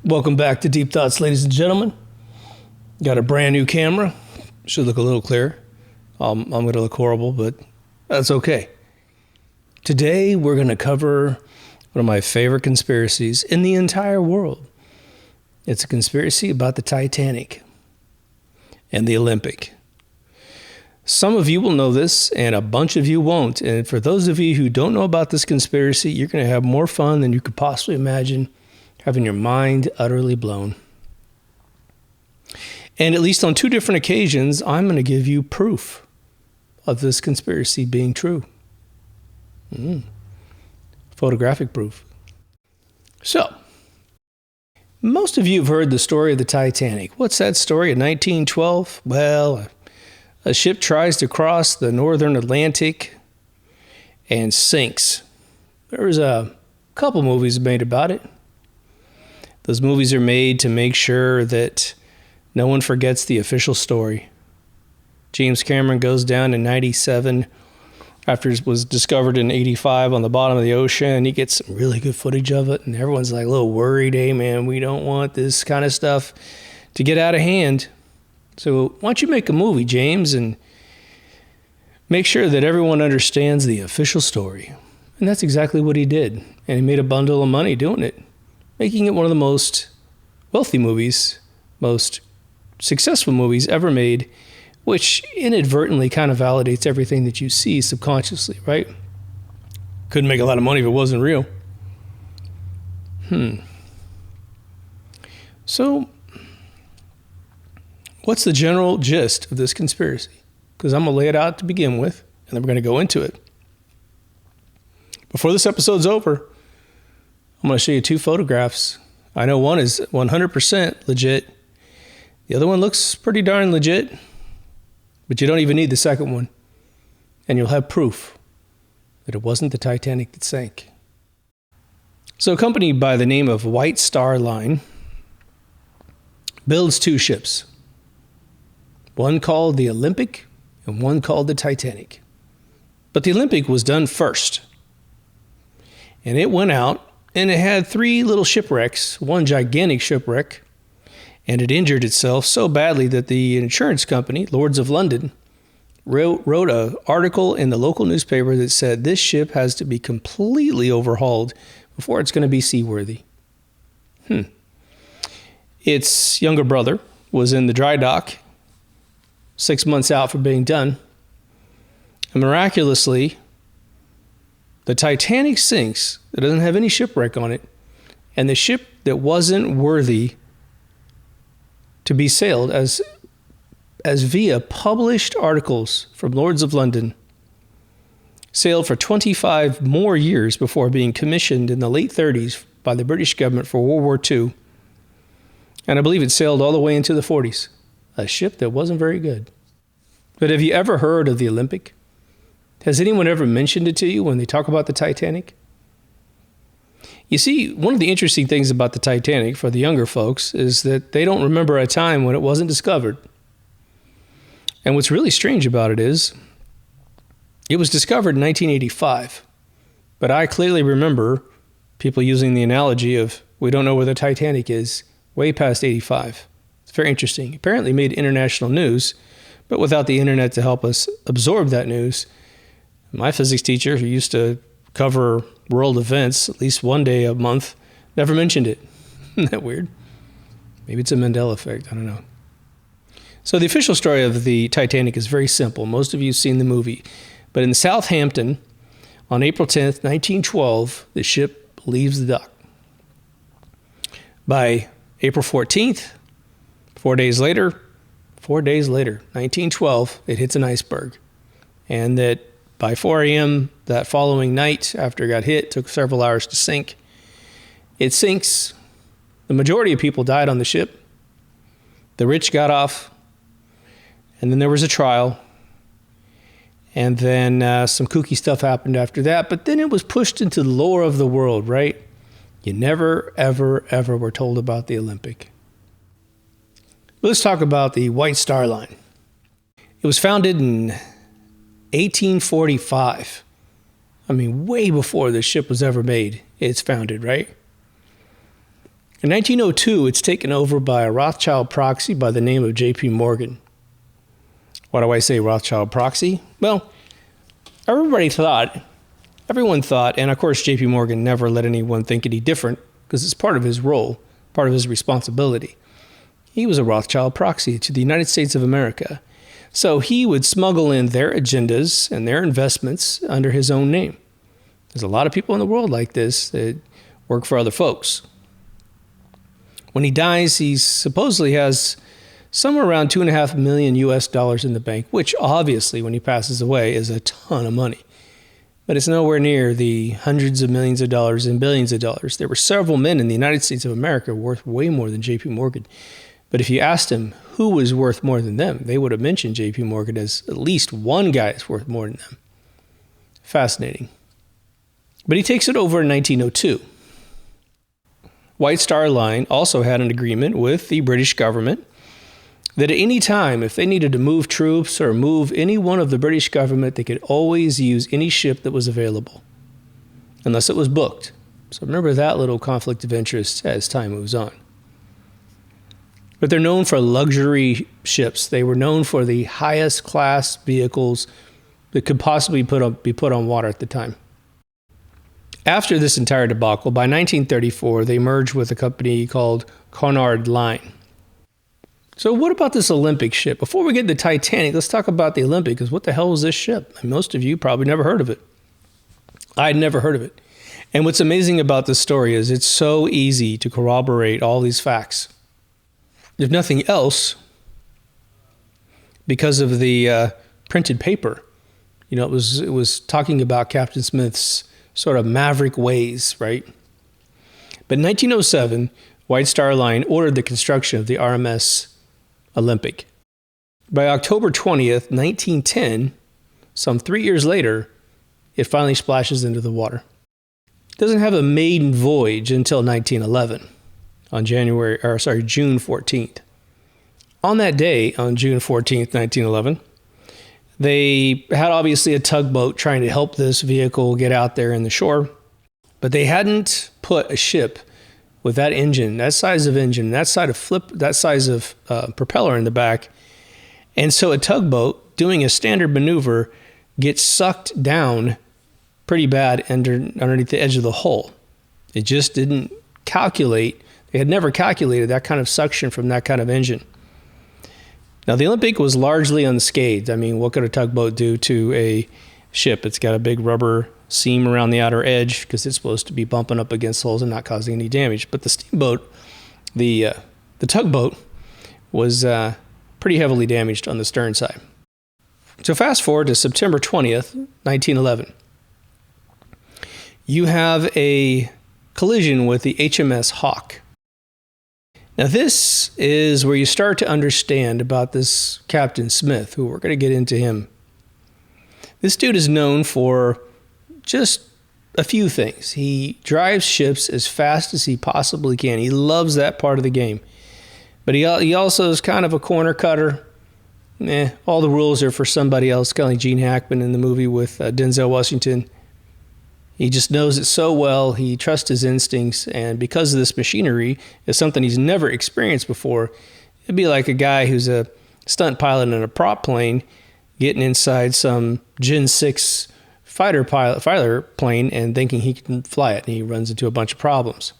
Welcome back to Deep Thoughts, ladies and gentlemen. Got a brand new camera. Should look a little clearer. I'm going to look horrible, but that's okay. Today, we're going to cover one of my favorite conspiracies in the entire world. It's a conspiracy about the Titanic and the Olympic. Some of you will know this, and a bunch of you won't. And for those of you who don't know about this conspiracy, you're going to have more fun than you could possibly imagine, having your mind utterly blown. And at least on two different occasions, I'm going to give you proof of this conspiracy being true. Photographic proof. So, most of you have heard the story of the Titanic. What's that story? In 1912? Well, a ship tries to cross the northern Atlantic and sinks. There's a couple movies made about it. Those movies are made to make sure that no one forgets the official story. James Cameron goes down in 97 after it was discovered in 85 on the bottom of the ocean. He gets some really good footage of it, and everyone's like a little worried. Hey, man, we don't want this kind of stuff to get out of hand. So why don't you make a movie, James, and make sure that everyone understands the official story. And that's exactly what he did. And he made a bundle of money doing it, making it one of the most wealthy movies, most successful movies ever made, which inadvertently kind of validates everything that you see subconsciously, right? Couldn't make a lot of money if it wasn't real. So, what's the general gist of this conspiracy? Because I'm going to lay it out to begin with, and then we're going to go into it. Before this episode's over, I'm going to show you two photographs. I know one is 100% legit. The other one looks pretty darn legit, but you don't even need the second one. And you'll have proof that it wasn't the Titanic that sank. So a company by the name of White Star Line builds two ships. One called the Olympic and one called the Titanic. But the Olympic was done first. And it went out. And it had three little shipwrecks, one gigantic shipwreck, and it injured itself so badly that the insurance company, Lloyd's of London, wrote an article in the local newspaper that said this ship has to be completely overhauled before it's going to be seaworthy. Its younger brother was in the dry dock, 6 months out from being done, and miraculously, the Titanic sinks. It doesn't have any shipwreck on it. And the ship that wasn't worthy to be sailed, as via published articles from Lloyd's of London, sailed for 25 more years before being commissioned in the late 30s by the British government for World War II. And I believe it sailed all the way into the 40s. A ship that wasn't very good. But have you ever heard of the Olympic? Has anyone ever mentioned it to you when they talk about the Titanic? You see, one of the interesting things about the Titanic for the younger folks is that they don't remember a time when it wasn't discovered. And what's really strange about it is, it was discovered in 1985. But I clearly remember people using the analogy of, we don't know where the Titanic is, way past 85. It's very interesting. Apparently made international news, but without the internet to help us absorb that news, my physics teacher, who used to cover world events at least one day a month, never mentioned it. Isn't that weird? Maybe it's a Mandela effect. I don't know. So the official story of the Titanic is very simple. Most of you have seen the movie. But in Southampton, on April 10th, 1912, the ship leaves the dock. By April 14th, 4 days later, 1912, it hits an iceberg. And that by 4 a.m. that following night, after it got hit, took several hours to sink. It sinks. The majority of people died on the ship. The rich got off. And then there was a trial. And then some kooky stuff happened after that. But then it was pushed into the lore of the world, right? You never, ever, ever were told about the Olympic. Let's talk about the White Star Line. It was founded in 1845. I mean, way before the ship was ever made, it's founded, right? In 1902, it's taken over by a Rothschild proxy by the name of J.P. Morgan. Why do I say Rothschild proxy? Well, everyone thought, and of course J.P. Morgan never let anyone think any different because it's part of his role, part of his responsibility. He was a Rothschild proxy to the United States of America. So he would smuggle in their agendas and their investments under his own name. There's a lot of people in the world like this that work for other folks. When he dies, he supposedly has somewhere around $2.5 million US in the bank, which obviously, when he passes away, is a ton of money. But it's nowhere near the hundreds of millions of dollars and billions of dollars. There were several men in the United States of America worth way more than J.P. Morgan. But if you asked him who was worth more than them, they would have mentioned J.P. Morgan as at least one guy is worth more than them. Fascinating. But he takes it over in 1902. White Star Line also had an agreement with the British government that at any time, if they needed to move troops or move any one of the British government, they could always use any ship that was available, unless it was booked. So remember that little conflict of interest as time moves on. But they're known for luxury ships. They were known for the highest class vehicles that could possibly be put on water at the time. After this entire debacle, by 1934, they merged with a company called Cunard Line. So what about this Olympic ship? Before we get to the Titanic, let's talk about the Olympic, because what the hell is this ship? Most of you probably never heard of it. I'd never heard of it. And what's amazing about this story is it's so easy to corroborate all these facts. If nothing else, because of the printed paper. It was talking about Captain Smith's sort of maverick ways, right? But in 1907, White Star Line ordered the construction of the RMS Olympic. By October 20th, 1910, some 3 years later, it finally splashes into the water. It doesn't have a maiden voyage until 1911, on June 14th. On that day, on June 14th, 1911, they had obviously a tugboat trying to help this vehicle get out there in the shore, but they hadn't put a ship with that engine, that size of engine, that size of propeller in the back. And so a tugboat doing a standard maneuver gets sucked down pretty bad underneath the edge of the hull. It just didn't calculate. They had never calculated that kind of suction from that kind of engine. Now, the Olympic was largely unscathed. I mean, what could a tugboat do to a ship? It's got a big rubber seam around the outer edge because it's supposed to be bumping up against hulls and not causing any damage. But the steamboat, the tugboat, was pretty heavily damaged on the stern side. So fast forward to September 20th, 1911. You have a collision with the HMS Hawk. Now, this is where you start to understand about this Captain Smith, who we're going to get into him. This dude is known for just a few things. He drives ships as fast as he possibly can. He loves that part of the game. But he also is kind of a corner cutter. All the rules are for somebody else, kind of like Gene Hackman in the movie with Denzel Washington. He just knows it so well. He trusts his instincts. And because of this machinery is something he's never experienced before, it'd be like a guy who's a stunt pilot in a prop plane getting inside some Gen 6 fighter plane and thinking he can fly it. And he runs into a bunch of problems.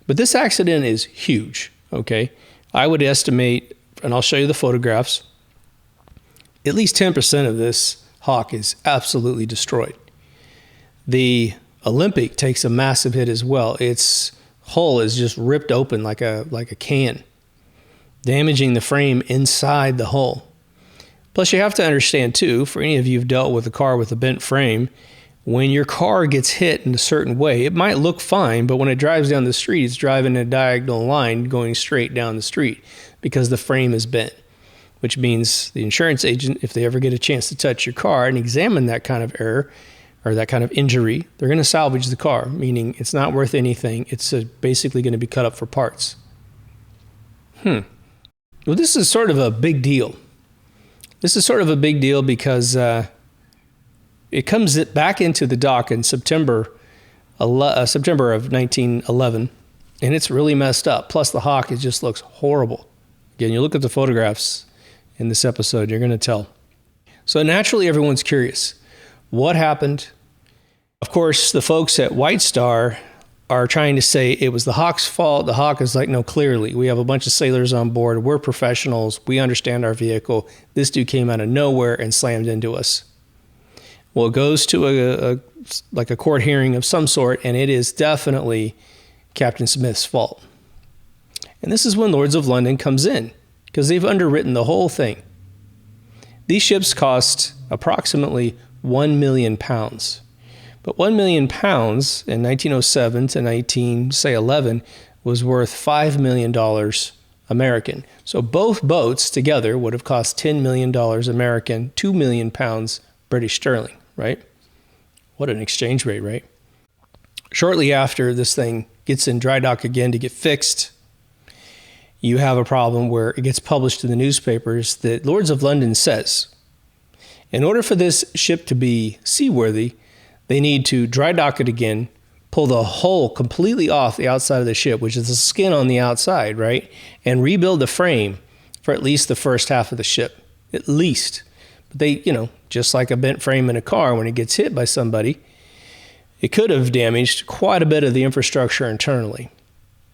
But this accident is huge, okay? I would estimate, and I'll show you the photographs, at least 10% of this Hawk is absolutely destroyed. The Olympic takes a massive hit as well. Its hull is just ripped open like a can, damaging the frame inside the hull. Plus, you have to understand, too, for any of you who've dealt with a car with a bent frame, when your car gets hit in a certain way, it might look fine, but when it drives down the street, it's driving in a diagonal line going straight down the street because the frame is bent, which means the insurance agent, if they ever get a chance to touch your car and examine that kind of error, or that kind of injury, they're going to salvage the car, meaning it's not worth anything. It's basically going to be cut up for parts. Well, this is sort of a big deal. This is sort of a big deal because it comes back into the dock in September of 1911, And it's really messed up. Plus the Hawk, it just looks horrible. Again, you look at the photographs in this episode, you're going to tell. So naturally, everyone's curious. What happened? Of course, the folks at White Star are trying to say it was the Hawk's fault. The Hawk is like, no, clearly, we have a bunch of sailors on board. We're professionals. We understand our vehicle. This dude came out of nowhere and slammed into us. Well, it goes to a court hearing of some sort, and it is definitely Captain Smith's fault. And this is when Lords of London comes in, because they've underwritten the whole thing. These ships cost approximately £1 million. But £1 million in 1907 to 1911 was worth $5 million American. So both boats together would have cost $10 million American, £2 million British sterling, right? What an exchange rate, right? Shortly after this thing gets in dry dock again to get fixed, you have a problem where it gets published in the newspapers that Lords of London says, in order for this ship to be seaworthy, they need to dry dock it again, pull the hull completely off the outside of the ship, which is the skin on the outside, right? And rebuild the frame for at least the first half of the ship, at least. But they, just like a bent frame in a car, when it gets hit by somebody, it could have damaged quite a bit of the infrastructure internally.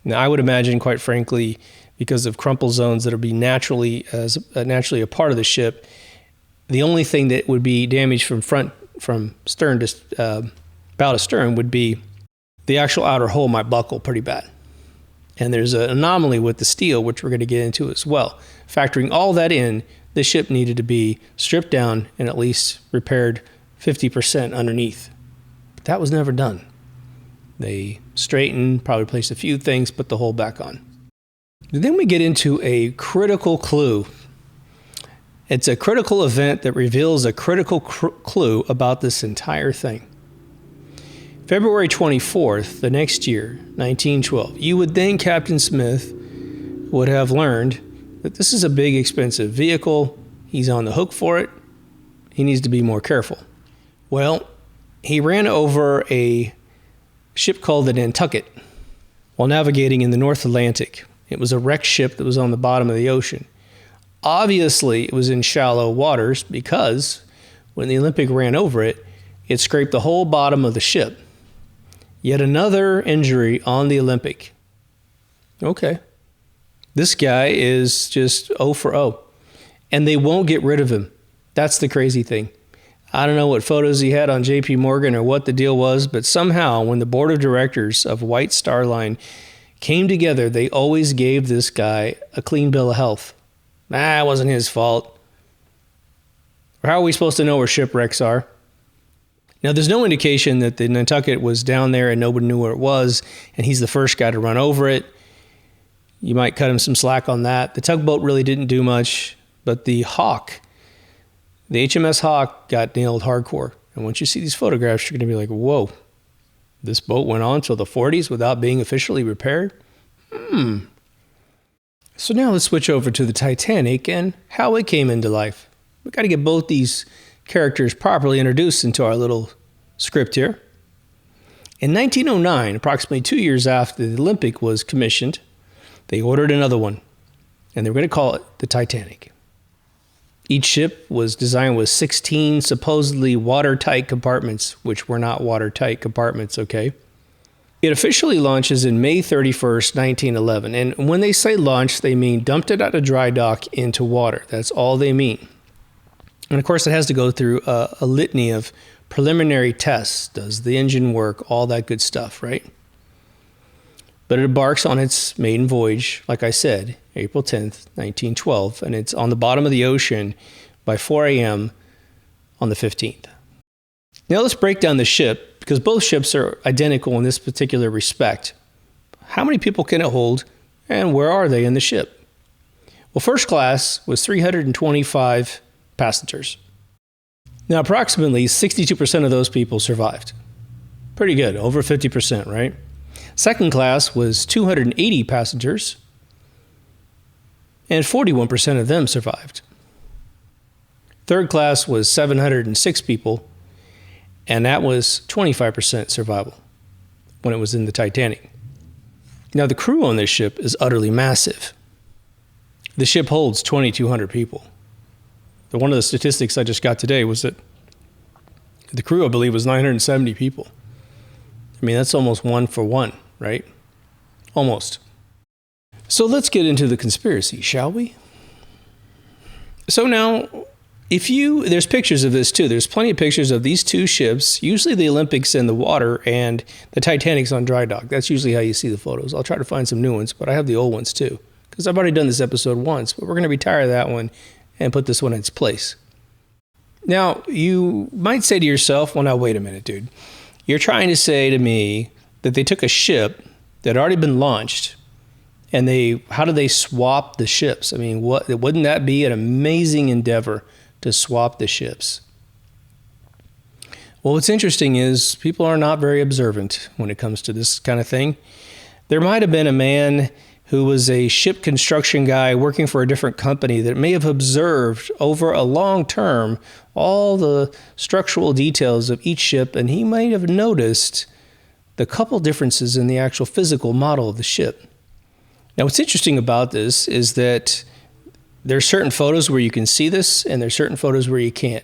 Now, I would imagine, quite frankly, because of crumple zones that would be naturally a part of the ship, the only thing that would be damaged from stern to bow to stern would be the actual outer hull might buckle pretty bad. And there's an anomaly with the steel, which we're going to get into as well. Factoring all that in, the ship needed to be stripped down and at least repaired 50% underneath. But that was never done. They straightened, probably placed a few things, put the hull back on. And then we get into a critical clue. It's a critical event that reveals a critical clue about this entire thing. February 24th, the next year, 1912, you would think Captain Smith would have learned that this is a big, expensive vehicle. He's on the hook for it. He needs to be more careful. Well, he ran over a ship called the Nantucket while navigating in the North Atlantic. It was a wrecked ship that was on the bottom of the ocean. Obviously, it was in shallow waters because when the Olympic ran over it, it scraped the whole bottom of the ship. Yet another injury on the Olympic. Okay. This guy is just 0 for 0. And they won't get rid of him. That's the crazy thing. I don't know what photos he had on JP Morgan or what the deal was, but somehow when the board of directors of White Star Line came together, they always gave this guy a clean bill of health. It wasn't his fault. Or how are we supposed to know where shipwrecks are? Now, there's no indication that the Nantucket was down there and nobody knew where it was, and he's the first guy to run over it. You might cut him some slack on that. The tugboat really didn't do much, but the Hawk, the HMS Hawk, got nailed hardcore. And once you see these photographs, you're going to be like, whoa, this boat went on till the 40s without being officially repaired? So now let's switch over to the Titanic and how it came into life. We've got to get both these characters properly introduced into our little script here. In 1909, approximately 2 years after the Olympic was commissioned, they ordered another one, and they were going to call it the Titanic. Each ship was designed with 16 supposedly watertight compartments, which were not watertight compartments, okay? It officially launches in May 31st, 1911. And when they say launch, they mean dumped it out of dry dock into water. That's all they mean. And of course, it has to go through a litany of preliminary tests. Does the engine work? All that good stuff, right? But it embarks on its maiden voyage, like I said, April 10th, 1912. And it's on the bottom of the ocean by 4 a.m. on the 15th. Now let's break down the ship, because both ships are identical in this particular respect. How many people can it hold, and where are they in the ship? Well, first class was 325 passengers. Now, approximately 62% of those people survived. Pretty good, over 50%, right? Second class was 280 passengers, and 41% of them survived. Third class was 706 people, and that was 25% survival when it was in the Titanic. Now, the crew on this ship is utterly massive. The ship holds 2,200 people. One of the statistics I just got today was that the crew, I believe, was 970 people. I mean, that's almost 1 for 1, right? Almost. So let's get into the conspiracy, shall we? So now, there's pictures of this too. There's plenty of pictures of these two ships, usually the Olympic's in the water and the Titanic's on dry dock. That's usually how you see the photos. I'll try to find some new ones, but I have the old ones too, because I've already done this episode once, but we're going to retire that one and put this one in its place. Now, you might say to yourself, well, now, wait a minute, dude. You're trying to say to me that they took a ship that had already been launched, and how do they swap the ships? I mean, wouldn't that be an amazing endeavor to swap the ships? Well, what's interesting is people are not very observant when it comes to this kind of thing. There might have been a man who was a ship construction guy working for a different company that may have observed over a long term all the structural details of each ship, and he might have noticed the couple differences in the actual physical model of the ship. Now, what's interesting about this is that there are certain photos where you can see this, and there are certain photos where you can't.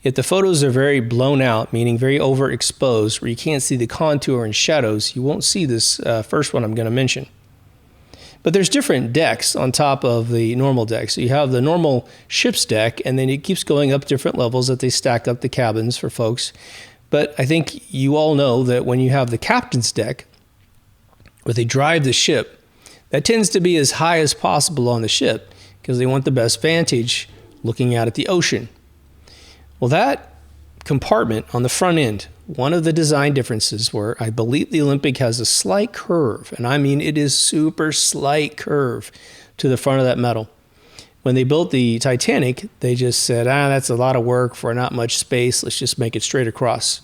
If the photos are very blown out, meaning very overexposed, where you can't see the contour and shadows, you won't see this first one I'm going to mention. But there's different decks on top of the normal deck. So you have the normal ship's deck, and then it keeps going up different levels that they stack up the cabins for folks. But I think you all know that when you have the captain's deck, where they drive the ship, that tends to be as high as possible on the ship because they want the best vantage looking out at the ocean. Well, that compartment on the front end, one of the design differences were, I believe the Olympic has a slight curve, and I mean it is super slight curve to the front of that metal. When they built the Titanic, they just said, that's a lot of work for not much space. Let's just make it straight across.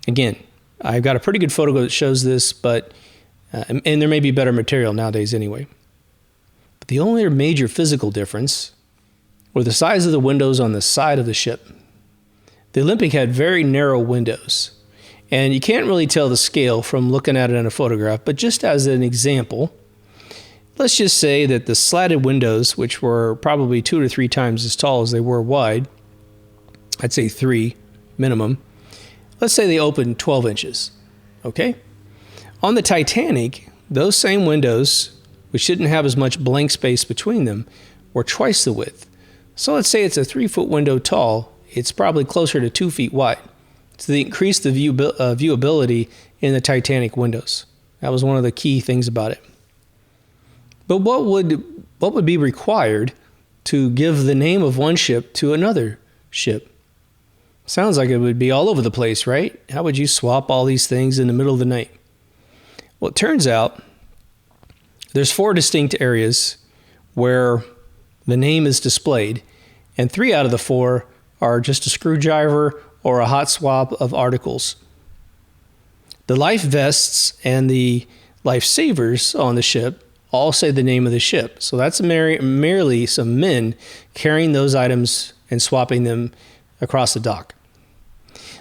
Again, I've got a pretty good photo that shows this, but and there may be better material nowadays anyway. But the only major physical difference were the size of the windows on the side of the ship. The Olympic had very narrow windows, and you can't really tell the scale from looking at it in a photograph, but just as an example, let's just say that the slatted windows, which were probably 2 to 3 times as tall as they were wide, I'd say 3 minimum, let's say they opened 12 inches, okay? On the Titanic, those same windows, which didn't have as much blank space between them, were twice the width. So let's say it's a 3-foot window tall, it's probably closer to 2 feet wide. So they increased the viewability in the Titanic windows. That was one of the key things about it. But what would be required to give the name of one ship to another ship? Sounds like it would be all over the place, right? How would you swap all these things in the middle of the night? Well, it turns out there's 4 distinct areas where the name is displayed, and 3 out of the 4 are just a screwdriver or a hot swap of articles. The life vests and the life savers on the ship all say the name of the ship. So that's merely some men carrying those items and swapping them across the dock.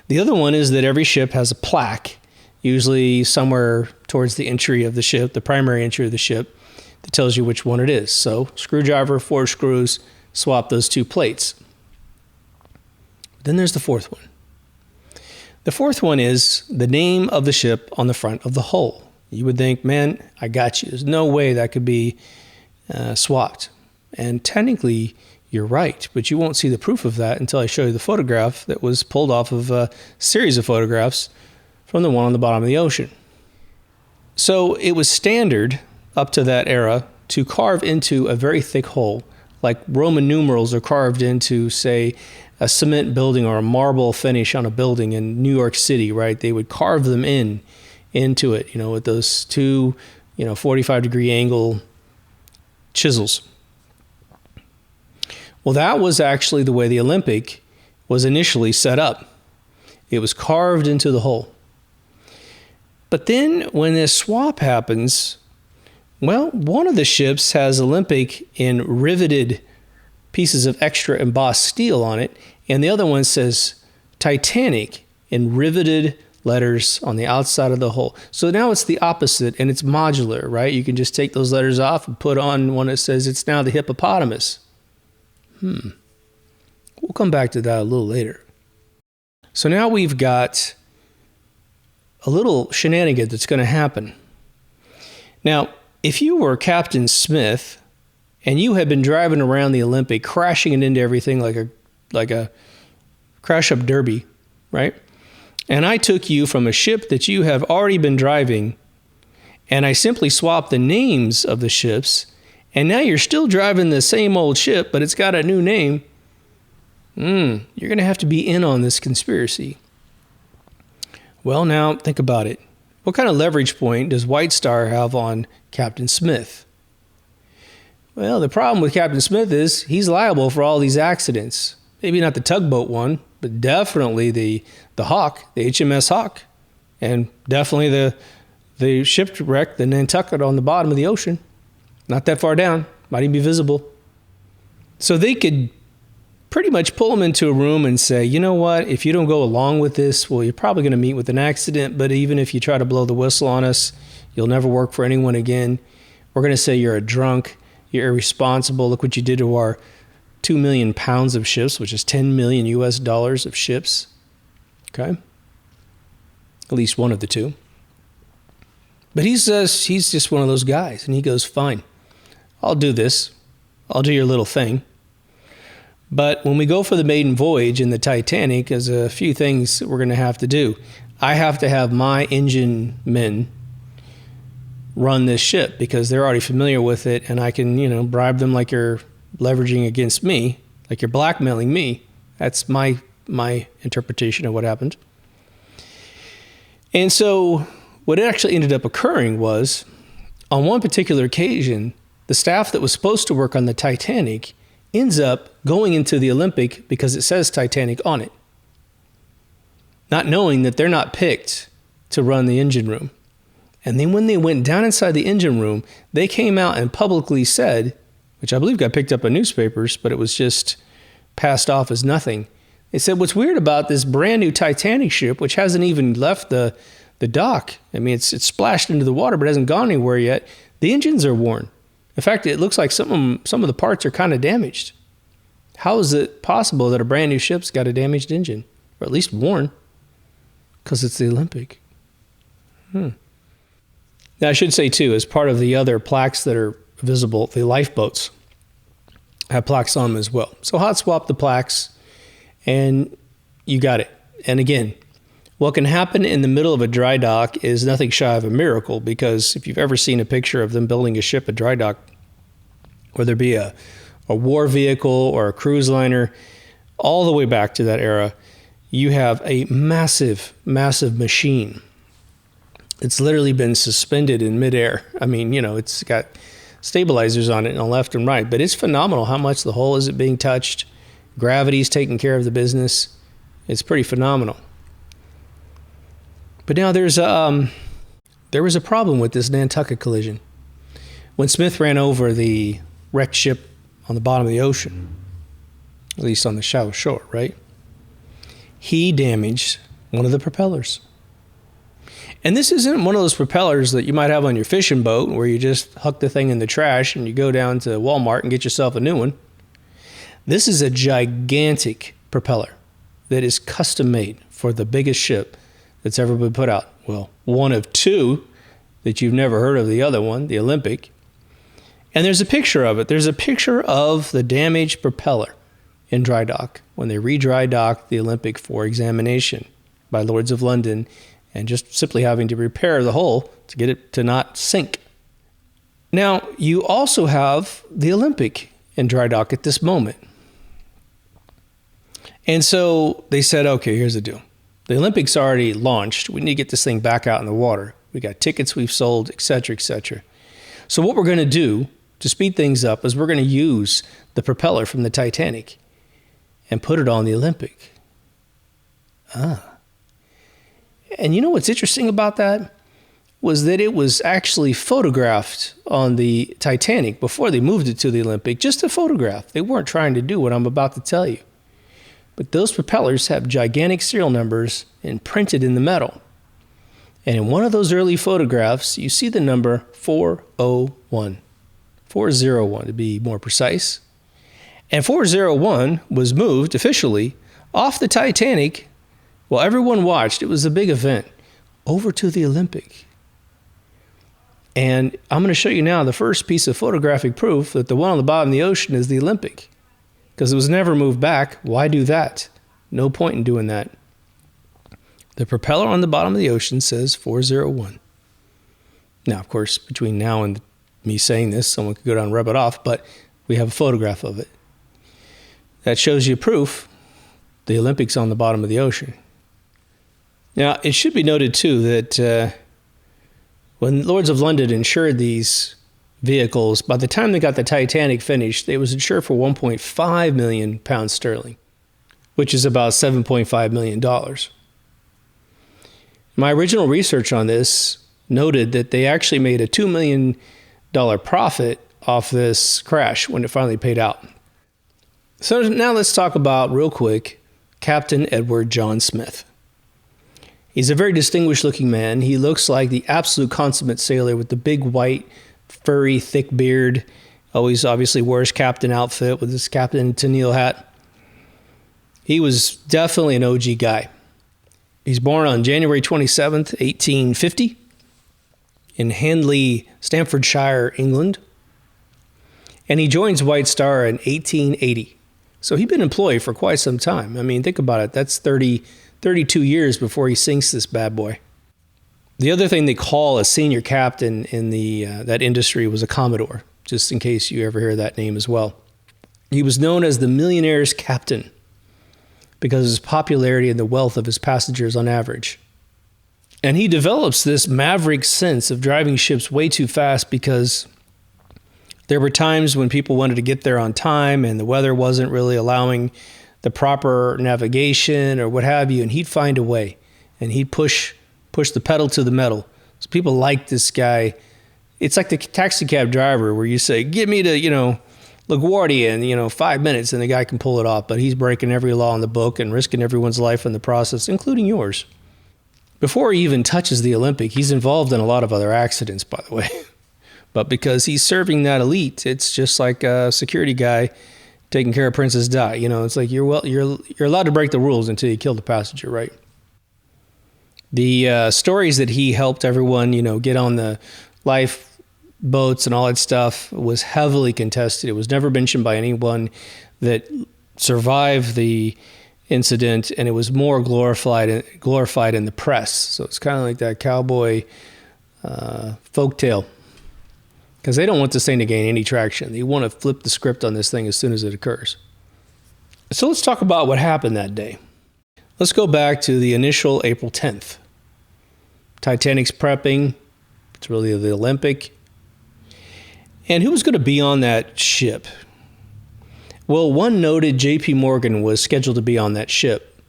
The other one is that every ship has a plaque, usually somewhere towards the entry of the ship, the primary entry of the ship, that tells you which one it is. So screwdriver, 4 screws, swap those 2 plates. Then there's the 4th one. The 4th one is the name of the ship on the front of the hull. You would think, man, I got you. There's no way that could be swapped. And technically, you're right, but you won't see the proof of that until I show you the photograph that was pulled off of a series of photographs from the one on the bottom of the ocean. So it was standard up to that era to carve into a very thick hole, like Roman numerals are carved into, say, a cement building or a marble finish on a building in New York City, right? They would carve them into it, with those 2, 45-degree angle chisels. Well, that was actually the way the Olympic was initially set up. It was carved into the hull. But then when this swap happens, well, one of the ships has Olympic in riveted pieces of extra embossed steel on it, and the other one says Titanic in riveted letters on the outside of the hull. So now it's the opposite, and it's modular, right? You can just take those letters off and put on one that says it's now the hippopotamus. We'll come back to that a little later. So now we've got a little shenanigan that's going to happen. Now, if you were Captain Smith and you had been driving around the Olympic, crashing it into everything like a crash-up derby, right? And I took you from a ship that you have already been driving, and I simply swapped the names of the ships, and now you're still driving the same old ship, but it's got a new name. You're going to have to be in on this conspiracy. Well, now think about it. What kind of leverage point does White Star have on Captain Smith? Well, the problem with Captain Smith is he's liable for all these accidents. Maybe not the tugboat one, but definitely the Hawk, the HMS Hawk, and definitely the shipwreck, the Nantucket on the bottom of the ocean. Not that far down, might even be visible. So they could pretty much pull him into a room and say, you know what, if you don't go along with this, well, you're probably going to meet with an accident, but even if you try to blow the whistle on us, you'll never work for anyone again. We're going to say you're a drunk, you're irresponsible. Look what you did to our 2 million pounds of ships, which is 10 million US dollars of ships. Okay? At least one of the two. But he's just one of those guys, and he goes, fine, I'll do this. I'll do your little thing. But when we go for the maiden voyage in the Titanic, there's a few things that we're going to have to do. I have to have my engine men run this ship because they're already familiar with it, and I can, bribe them like you're leveraging against me, like you're blackmailing me. That's my interpretation of what happened. And so what actually ended up occurring was, on one particular occasion, the staff that was supposed to work on the Titanic ends up going into the Olympic because it says Titanic on it, not knowing that they're not picked to run the engine room. And then when they went down inside the engine room, they came out and publicly said, which I believe got picked up in newspapers, but it was just passed off as nothing. They said, what's weird about this brand new Titanic ship, which hasn't even left the dock, I mean, it's splashed into the water, but hasn't gone anywhere yet, the engines are worn. In fact, it looks like some of the parts are kind of damaged. How is it possible that a brand new ship's got a damaged engine? Or at least worn? Because it's the Olympic. Now, I should say, too, as part of the other plaques that are visible, the lifeboats have plaques on them as well. So hot swap the plaques, and you got it. And again, what can happen in the middle of a dry dock is nothing shy of a miracle, because if you've ever seen a picture of them building a ship at dry dock, whether it be a war vehicle or a cruise liner, all the way back to that era, you have a massive, massive machine. It's literally been suspended in midair. I mean, it's got stabilizers on it on the left and right, but it's phenomenal how much the hull isn't being touched. Gravity's taking care of the business. It's pretty phenomenal. But now there was a problem with this Nantucket collision. When Smith ran over the wrecked ship on the bottom of the ocean, at least on the shallow shore, right? He damaged one of the propellers. And this isn't one of those propellers that you might have on your fishing boat where you just huck the thing in the trash and you go down to Walmart and get yourself a new one. This is a gigantic propeller that is custom made for the biggest ship that's ever been put out. Well, one of two that you've never heard of, the other one, the Olympic. And there's a picture of it. There's a picture of the damaged propeller in dry dock when they re-dry docked the Olympic for examination by Lords of London, and just simply having to repair the hull to get it to not sink. Now, you also have the Olympic in dry dock at this moment. And so they said, okay, here's the deal. The Olympic's already launched. We need to get this thing back out in the water. We got tickets we've sold, et cetera, et cetera. So what we're going to do to speed things up is we're going to use the propeller from the Titanic and put it on the Olympic. And you know what's interesting about that? Was that it was actually photographed on the Titanic before they moved it to the Olympic, just a photograph. They weren't trying to do what I'm about to tell you. But those propellers have gigantic serial numbers imprinted in the metal. And in one of those early photographs, you see the number 401. 401 to be more precise. And 401 was moved officially off the Titanic while everyone watched. It was a big event, over to the Olympic. And I'm going to show you now the first piece of photographic proof that the one on the bottom of the ocean is the Olympic, because it was never moved back. Why do that? No point in doing that. The propeller on the bottom of the ocean says 401. Now, of course, between now and me saying this, someone could go down and rub it off, but we have a photograph of it. That shows you proof the Olympic's on the bottom of the ocean. Now, it should be noted, too, that when Lloyd's of London insured these vehicles, by the time they got the Titanic finished, it was insured for 1.5 million pounds sterling, which is about $7.5 million. My original research on this noted that they actually made a $2 million profit off this crash when it finally paid out. So now let's talk about, real quick, Captain Edward John Smith. He's a very distinguished looking man. He looks like the absolute consummate sailor with the big white, furry, thick beard. Always obviously wears captain outfit with his Captain Tennille hat. He was definitely an OG guy. He's born on January 27th, 1850 in Handley, Staffordshire, England. And he joins White Star in 1880. So he'd been employed for quite some time. I mean, think about it. That's 32 years before he sinks this bad boy. The other thing they call a senior captain in that industry was a Commodore, just in case you ever hear that name as well. He was known as the millionaire's captain because of his popularity and the wealth of his passengers on average. And he develops this maverick sense of driving ships way too fast because there were times when people wanted to get there on time and the weather wasn't really allowing the proper navigation or what have you, and he'd find a way, and he'd push the pedal to the metal. So people like this guy. It's like the taxi cab driver where you say, get me to, LaGuardia in, 5 minutes, and the guy can pull it off, but he's breaking every law in the book and risking everyone's life in the process, including yours. Before he even touches the Olympic, he's involved in a lot of other accidents, by the way. But because he's serving that elite, it's just like a security guy taking care of Princess Di. It's like you're allowed to break the rules until you kill the passenger, right? The stories that he helped everyone, get on the lifeboats and all that stuff was heavily contested. It was never mentioned by anyone that survived the incident, and it was more glorified in the press. So it's kind of like that cowboy folktale. Because they don't want this thing to gain any traction. They want to flip the script on this thing as soon as it occurs. So let's talk about what happened that day. Let's go back to the initial April 10th. Titanic's prepping. It's really the Olympic. And who was going to be on that ship? Well, one noted J.P. Morgan was scheduled to be on that ship.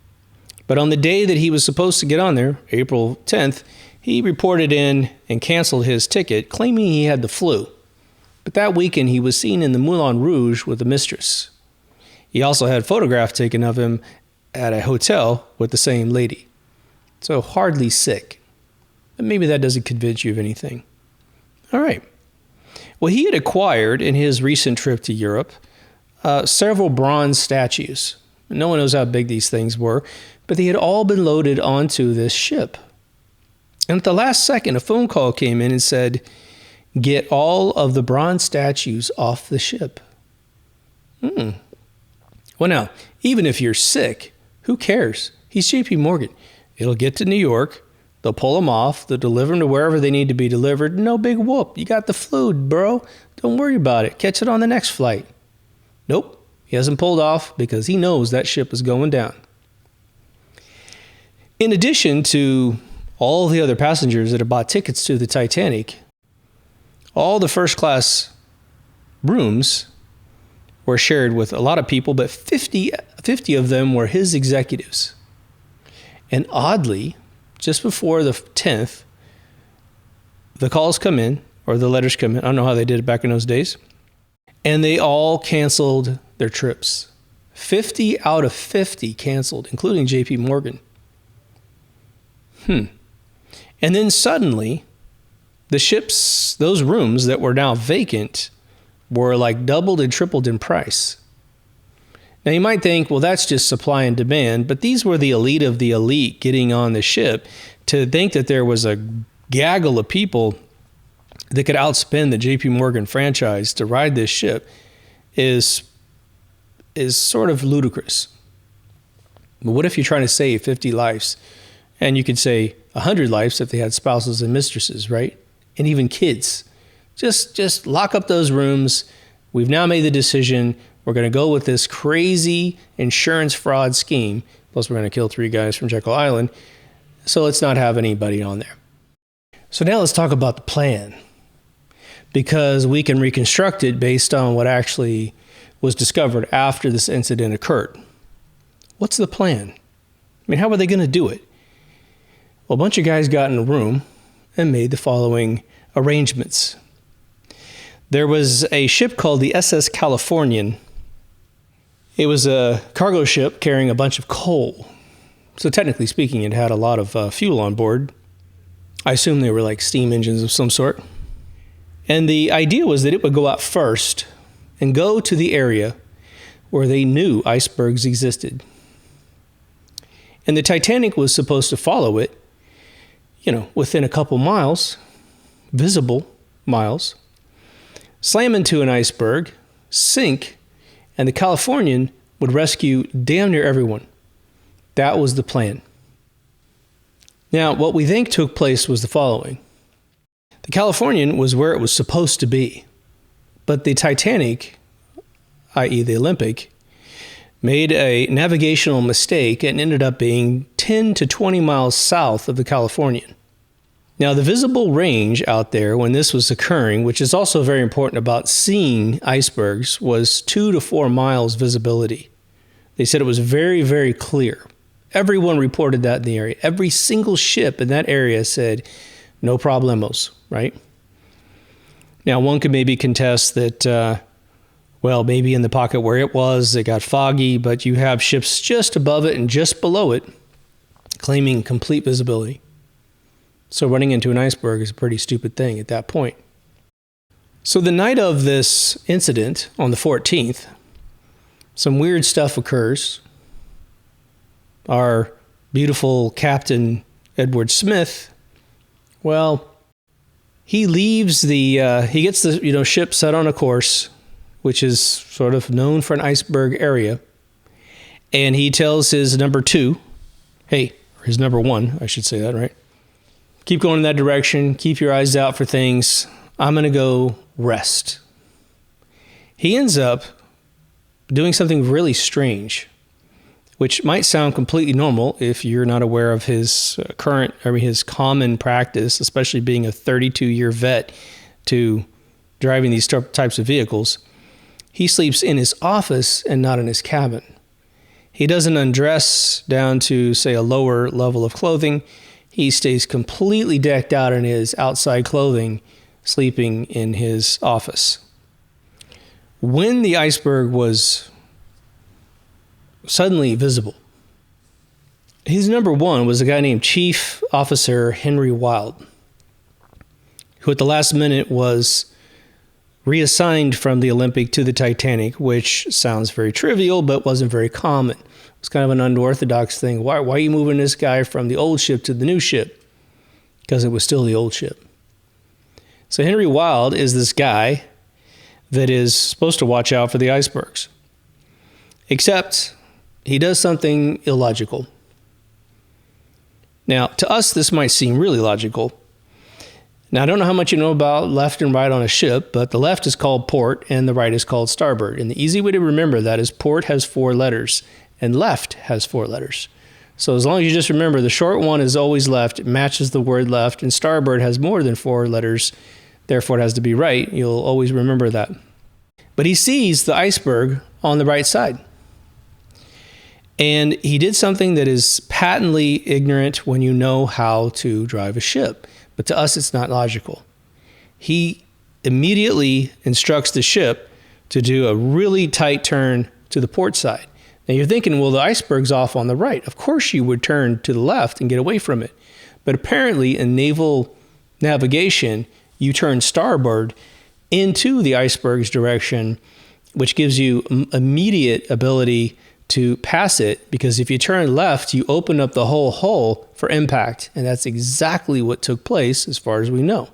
But on the day that he was supposed to get on there, April 10th, he reported in and canceled his ticket, claiming he had the flu. But that weekend, he was seen in the Moulin Rouge with a mistress. He also had a photograph taken of him at a hotel with the same lady. So hardly sick. But maybe that doesn't convince you of anything. All right. Well, he had acquired in his recent trip to Europe several bronze statues. No one knows how big these things were, but they had all been loaded onto this ship. And at the last second, a phone call came in and said, get all of the bronze statues off the ship. Well, now, even if you're sick, who cares? He's J.P. Morgan. It'll get to New York. They'll pull them off. They'll deliver them to wherever they need to be delivered. No big whoop. You got the flu, bro. Don't worry about it. Catch it on the next flight. Nope. He hasn't pulled off because he knows that ship is going down. In addition to all the other passengers that had bought tickets to the Titanic, all the first class rooms were shared with a lot of people, but 50 of them were his executives. And oddly, just before the 10th, the calls come in, or the letters come in. I don't know how they did it back in those days. And they all canceled their trips. 50 out of 50 canceled, including J.P. Morgan. And And then suddenly, the ships, those rooms that were now vacant, were like doubled and tripled in price. Now you might think, well, that's just supply and demand, but these were the elite of the elite getting on the ship. To think that there was a gaggle of people that could outspend the JP Morgan franchise to ride this ship is sort of ludicrous. But what if you're trying to save 50 lives? And you could say 100 lives if they had spouses and mistresses, right? And even kids. Just lock up those rooms. We've now made the decision. We're going to go with this crazy insurance fraud scheme. Plus, we're going to kill 3 guys from Jekyll Island. So let's not have anybody on there. So now let's talk about the plan. Because we can reconstruct it based on what actually was discovered after this incident occurred. What's the plan? I mean, how were they going to do it? Well, a bunch of guys got in a room and made the following arrangements. There was a ship called the SS Californian. It was a cargo ship carrying a bunch of coal. So technically speaking, it had a lot of fuel on board. I assume they were like steam engines of some sort. And the idea was that it would go out first and go to the area where they knew icebergs existed. And the Titanic was supposed to follow it, within a couple miles, visible miles, slam into an iceberg, sink, and the Californian would rescue damn near everyone. That was the plan. Now, what we think took place was the following. The Californian was where it was supposed to be, but the Titanic, i.e. the Olympic, made a navigational mistake and ended up being 10 to 20 miles south of the Californian. Now, the visible range out there when this was occurring, which is also very important about seeing icebergs, was 2 to 4 miles visibility. They said it was very, very clear. Everyone reported that in the area. Every single ship in that area said, no problemos, right? Now, one could maybe contest that, maybe in the pocket where it was, it got foggy, but you have ships just above it and just below it claiming complete visibility. So running into an iceberg is a pretty stupid thing at that point. So the night of this incident, on the 14th, some weird stuff occurs. Our beautiful Captain Edward Smith, he leaves he gets the ship set on a course, which is sort of known for an iceberg area, and he tells his number 2, or his number 1, I should say that, right? Keep going in that direction. Keep your eyes out for things. I'm going to go rest. He ends up doing something really strange, which might sound completely normal if you're not aware of his his common practice, especially being a 32-year vet to driving these types of vehicles. He sleeps in his office and not in his cabin. He doesn't undress down to, say, a lower level of clothing. He stays completely decked out in his outside clothing, sleeping in his office. When the iceberg was suddenly visible, his number 1 was a guy named Chief Officer Henry Wilde, who at the last minute was reassigned from the Olympic to the Titanic, which sounds very trivial, but wasn't very common. It's kind of an unorthodox thing. Why are you moving this guy from the old ship to the new ship? Because it was still the old ship. So Henry Wilde is this guy that is supposed to watch out for the icebergs. Except he does something illogical. Now, to us, this might seem really logical. Now, I don't know how much you know about left and right on a ship, but the left is called port and the right is called starboard. And the easy way to remember that is port has 4 letters and left has 4 letters. So as long as you just remember the short one is always left, it matches the word left, and starboard has more than 4 letters, therefore it has to be right. You'll always remember that. But he sees the iceberg on the right side. And he did something that is patently ignorant when you know how to drive a ship. But to us, it's not logical. He immediately instructs the ship to do a really tight turn to the port side. Now you're thinking, well, the iceberg's off on the right. Of course you would turn to the left and get away from it. But apparently in naval navigation, you turn starboard into the iceberg's direction, which gives you immediate ability to pass it, because if you turn left, you open up the whole hull for impact. And that's exactly what took place as far as we know.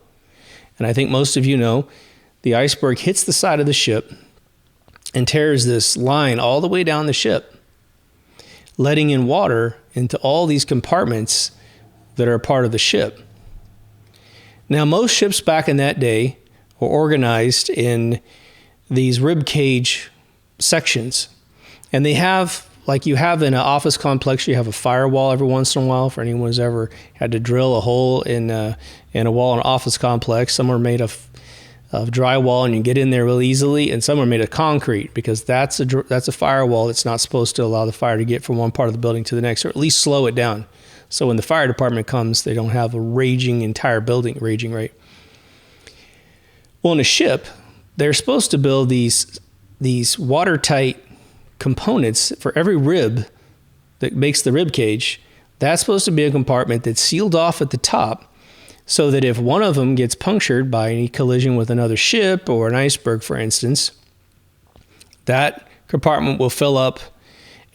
And I think most of you know, the iceberg hits the side of the ship and tears this line all the way down the ship, letting in water into all these compartments that are a part of the ship. Now, most ships back in that day were organized in these rib cage sections. And they have, like you have in an office complex, you have a firewall every once in a while for anyone who's ever had to drill a hole in a wall in an office complex. Some are made of drywall and you get in there really easily, and some are made of concrete, because that's a firewall that's not supposed to allow the fire to get from one part of the building to the next, or at least slow it down. So when the fire department comes, they don't have a raging entire building raging, right? Well, in a ship, they're supposed to build these watertight components for every rib that makes the rib cage. That's supposed to be a compartment that's sealed off at the top, so that if one of them gets punctured by any collision with another ship or an iceberg, for instance, that compartment will fill up,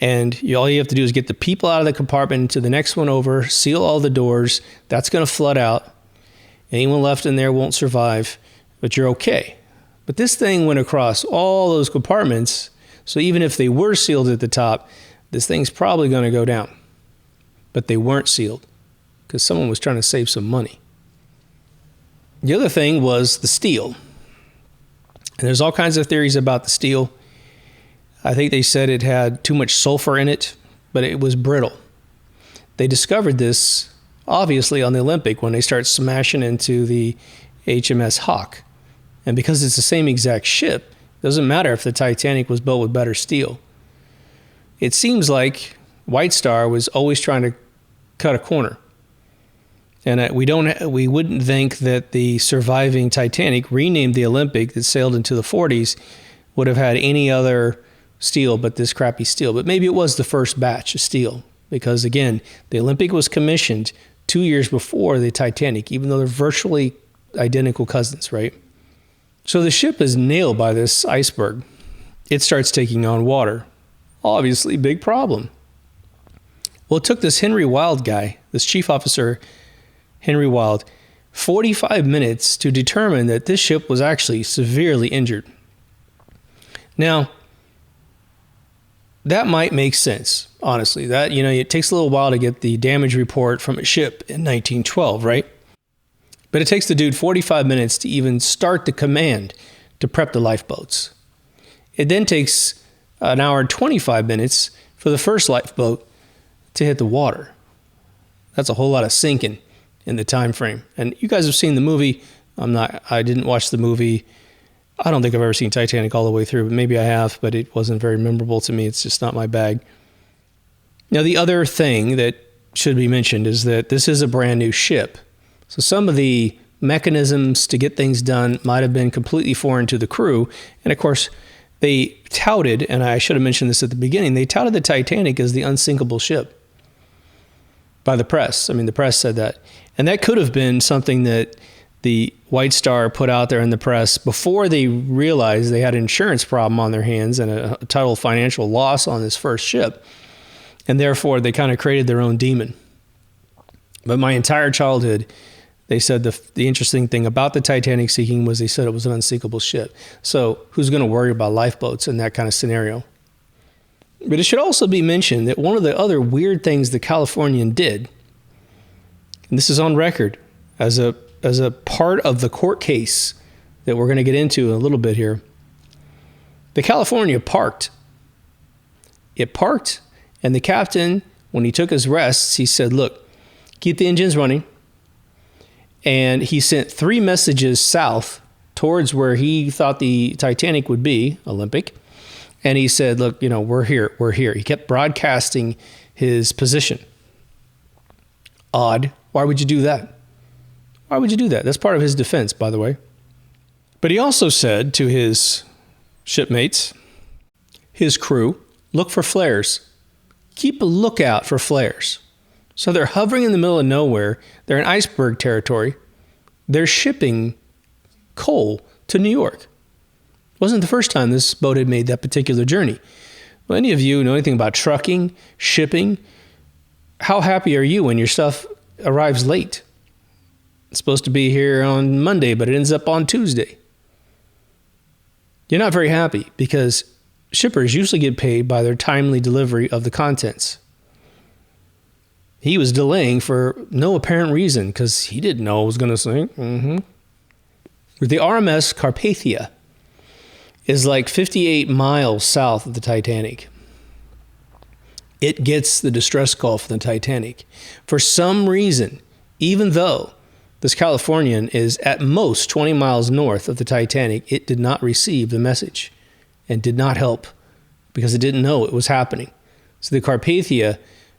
and all you have to do is get the people out of the compartment into the next one over, seal all the doors. That's going to flood out. Anyone left in there won't survive, but you're okay. But this thing went across all those compartments, so even if they were sealed at the top, this thing's probably going to go down. But they weren't sealed because someone was trying to save some money. The other thing was the steel. And there's all kinds of theories about the steel. I think they said it had too much sulfur in it, but it was brittle. They discovered this, obviously, on the Olympic when they start smashing into the HMS Hawk. And because it's the same exact ship, it doesn't matter if the Titanic was built with better steel. It seems like White Star was always trying to cut a corner. And we wouldn't think that the surviving Titanic, renamed the Olympic, that sailed into the 40s, would have had any other steel but this crappy steel. But maybe it was the first batch of steel, because again, the Olympic was commissioned 2 years before the Titanic, even though they're virtually identical cousins, right? So the ship is nailed by this iceberg. It starts taking on water. Obviously, big problem. Well, it took this Henry Wild guy, this chief officer, Henry Wild, 45 minutes to determine that this ship was actually severely injured. Now, that might make sense, honestly. That, it takes a little while to get the damage report from a ship in 1912, right? But it takes the dude 45 minutes to even start the command to prep the lifeboats. It then takes an hour and 25 minutes for the first lifeboat to hit the water. That's a whole lot of sinking in the time frame. And you guys have seen the movie. I didn't watch the movie. I don't think I've ever seen Titanic all the way through, but maybe I have, but it wasn't very memorable to me. It's just not my bag. Now, the other thing that should be mentioned is that this is a brand new ship. So some of the mechanisms to get things done might have been completely foreign to the crew. And of course, they touted, and I should have mentioned this at the beginning, they touted the Titanic as the unsinkable ship by the press. I mean, the press said that. And that could have been something that the White Star put out there in the press before they realized they had an insurance problem on their hands and a total financial loss on this first ship. And therefore, they kind of created their own demon. But my entire childhood, they said the interesting thing about the Titanic sinking was they said it was an unsinkable ship. So who's going to worry about lifeboats in that kind of scenario? But it should also be mentioned that one of the other weird things the Californian did, and this is on record as a part of the court case that we're going to get into in a little bit here, the California parked. It parked, and the captain, when he took his rests, he said, look, keep the engines running. And he sent 3 messages south towards where he thought the Titanic would be, Olympic. And he said, look, we're here. He kept broadcasting his position. Odd. Why would you do that? Why would you do that? That's part of his defense, by the way. But he also said to his shipmates, his crew, look for flares. Keep a lookout for flares. So they're hovering in the middle of nowhere. They're in iceberg territory. They're shipping coal to New York. It wasn't the first time this boat had made that particular journey. Well, any of you know anything about trucking, shipping? How happy are you when your stuff arrives late? It's supposed to be here on Monday, but it ends up on Tuesday. You're not very happy because shippers usually get paid by their timely delivery of the contents. He was delaying for no apparent reason because he didn't know it was going to sink. The RMS Carpathia is like 58 miles south of the Titanic. It gets the distress call from the Titanic. For some reason, even though this Californian is at most 20 miles north of the Titanic, it did not receive the message and did not help because it didn't know it was happening. So the Carpathia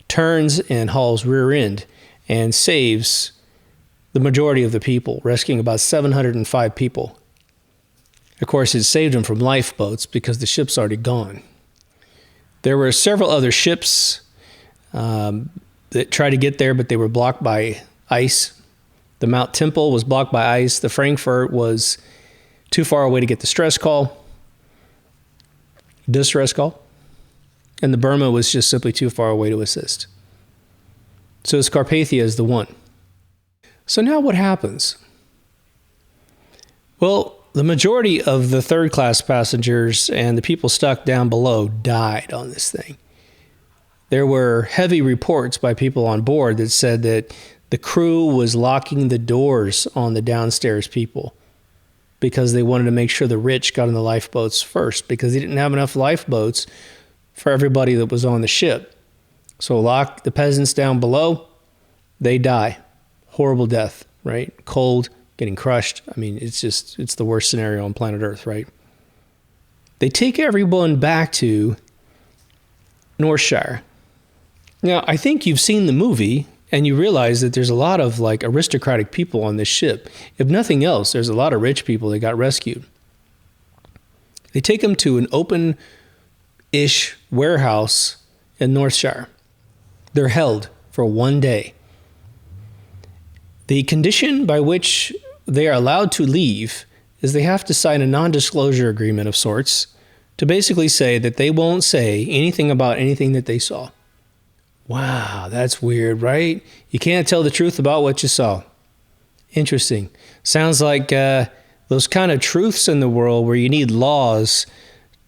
turns and hauls rear end and saves the majority of the people, rescuing about 705 people. Of course, it saved them from lifeboats because the ship's already gone. There were several other ships that tried to get there, but they were blocked by ice. The Mount Temple was blocked by ice. The Frankfurt was too far away to get the distress call. And the Burma was just simply too far away to assist. So this Carpathia is the one. So now what happens? Well, the majority of the third-class passengers and the people stuck down below died on this thing. There were heavy reports by people on board that said that the crew was locking the doors on the downstairs people because they wanted to make sure the rich got in the lifeboats first because they didn't have enough lifeboats for everybody that was on the ship. So lock the peasants down below, they die. Horrible death, right? Cold, getting crushed. I mean, it's the worst scenario on planet Earth, right? They take everyone back to Northshire. Now, I think you've seen the movie and you realize that there's a lot of like aristocratic people on this ship. If nothing else, there's a lot of rich people that got rescued. They take them to an open-ish warehouse in Northshire. They're held for one day. The condition by which they are allowed to leave is they have to sign a non-disclosure agreement of sorts to basically say that they won't say anything about anything that they saw. Wow, that's weird, right? You can't tell the truth about what you saw. Interesting. Sounds like those kind of truths in the world where you need laws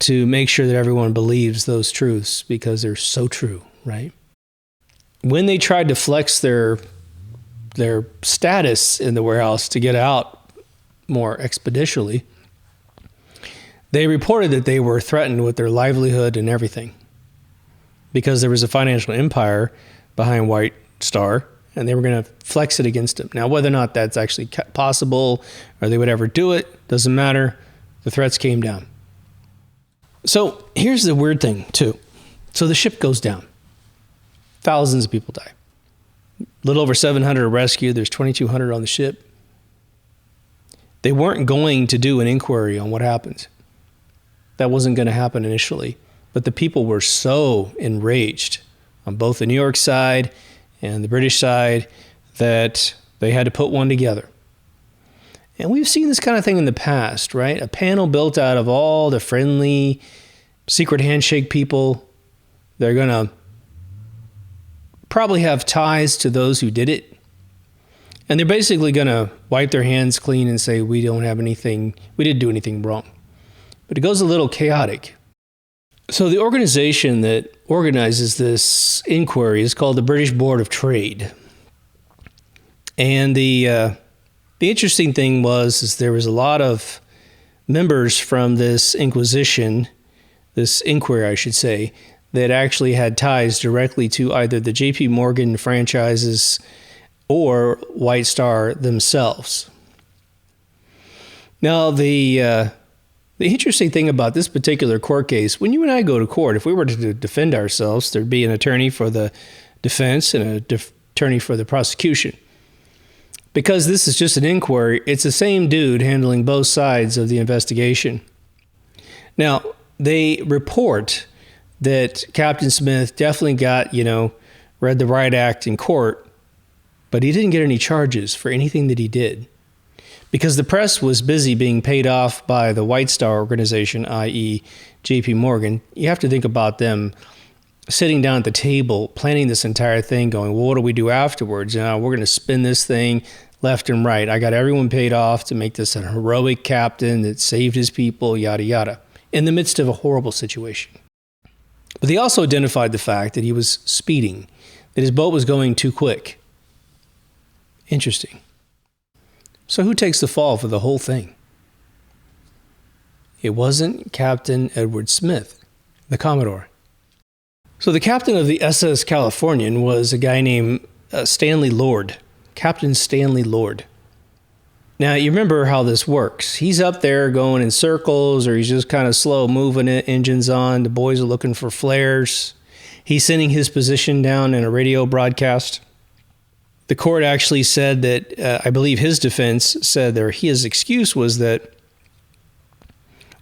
to make sure that everyone believes those truths because they're so true, right? When they tried to flex their status in the warehouse to get out more expeditiously, they reported that they were threatened with their livelihood and everything because there was a financial empire behind White Star and they were going to flex it against them. Now, whether or not that's actually possible or they would ever do it, doesn't matter. The threats came down. So here's the weird thing, too. So the ship goes down. Thousands of people die. A little over 700 are rescued. There's 2,200 on the ship. They weren't going to do an inquiry on what happened. That wasn't going to happen initially. But the people were so enraged on both the New York side and the British side that they had to put one together. And we've seen this kind of thing in the past, right? A panel built out of all the friendly secret handshake people. They're going to probably have ties to those who did it. And they're basically going to wipe their hands clean and say, we didn't do anything wrong. But it goes a little chaotic. So the organization that organizes this inquiry is called the British Board of Trade. And the interesting thing is there was a lot of members from this inquiry, I should say, that actually had ties directly to either the J.P. Morgan franchises or White Star themselves. Now, the interesting thing about this particular court case, when you and I go to court, if we were to defend ourselves, there'd be an attorney for the defense and an attorney for the prosecution. Because this is just an inquiry, it's the same dude handling both sides of the investigation. Now, they report that Captain Smith definitely got, read the riot act in court, but he didn't get any charges for anything that he did. Because the press was busy being paid off by the White Star organization, i.e. JP Morgan, you have to think about them sitting down at the table, planning this entire thing, going, well, what do we do afterwards? We're going to spin this thing left and right. I got everyone paid off to make this a heroic captain that saved his people, yada, yada, in the midst of a horrible situation. But they also identified the fact that he was speeding, that his boat was going too quick. Interesting. So who takes the fall for the whole thing? It wasn't Captain Edward Smith, the Commodore. So the captain of the SS Californian was a guy named Stanley Lord, Captain Stanley Lord. Now, you remember how this works. He's up there going in circles, or he's just kind of slow moving it, engines on. The boys are looking for flares. He's sending his position down in a radio broadcast. The court actually said that, I believe his defense said there, his excuse was that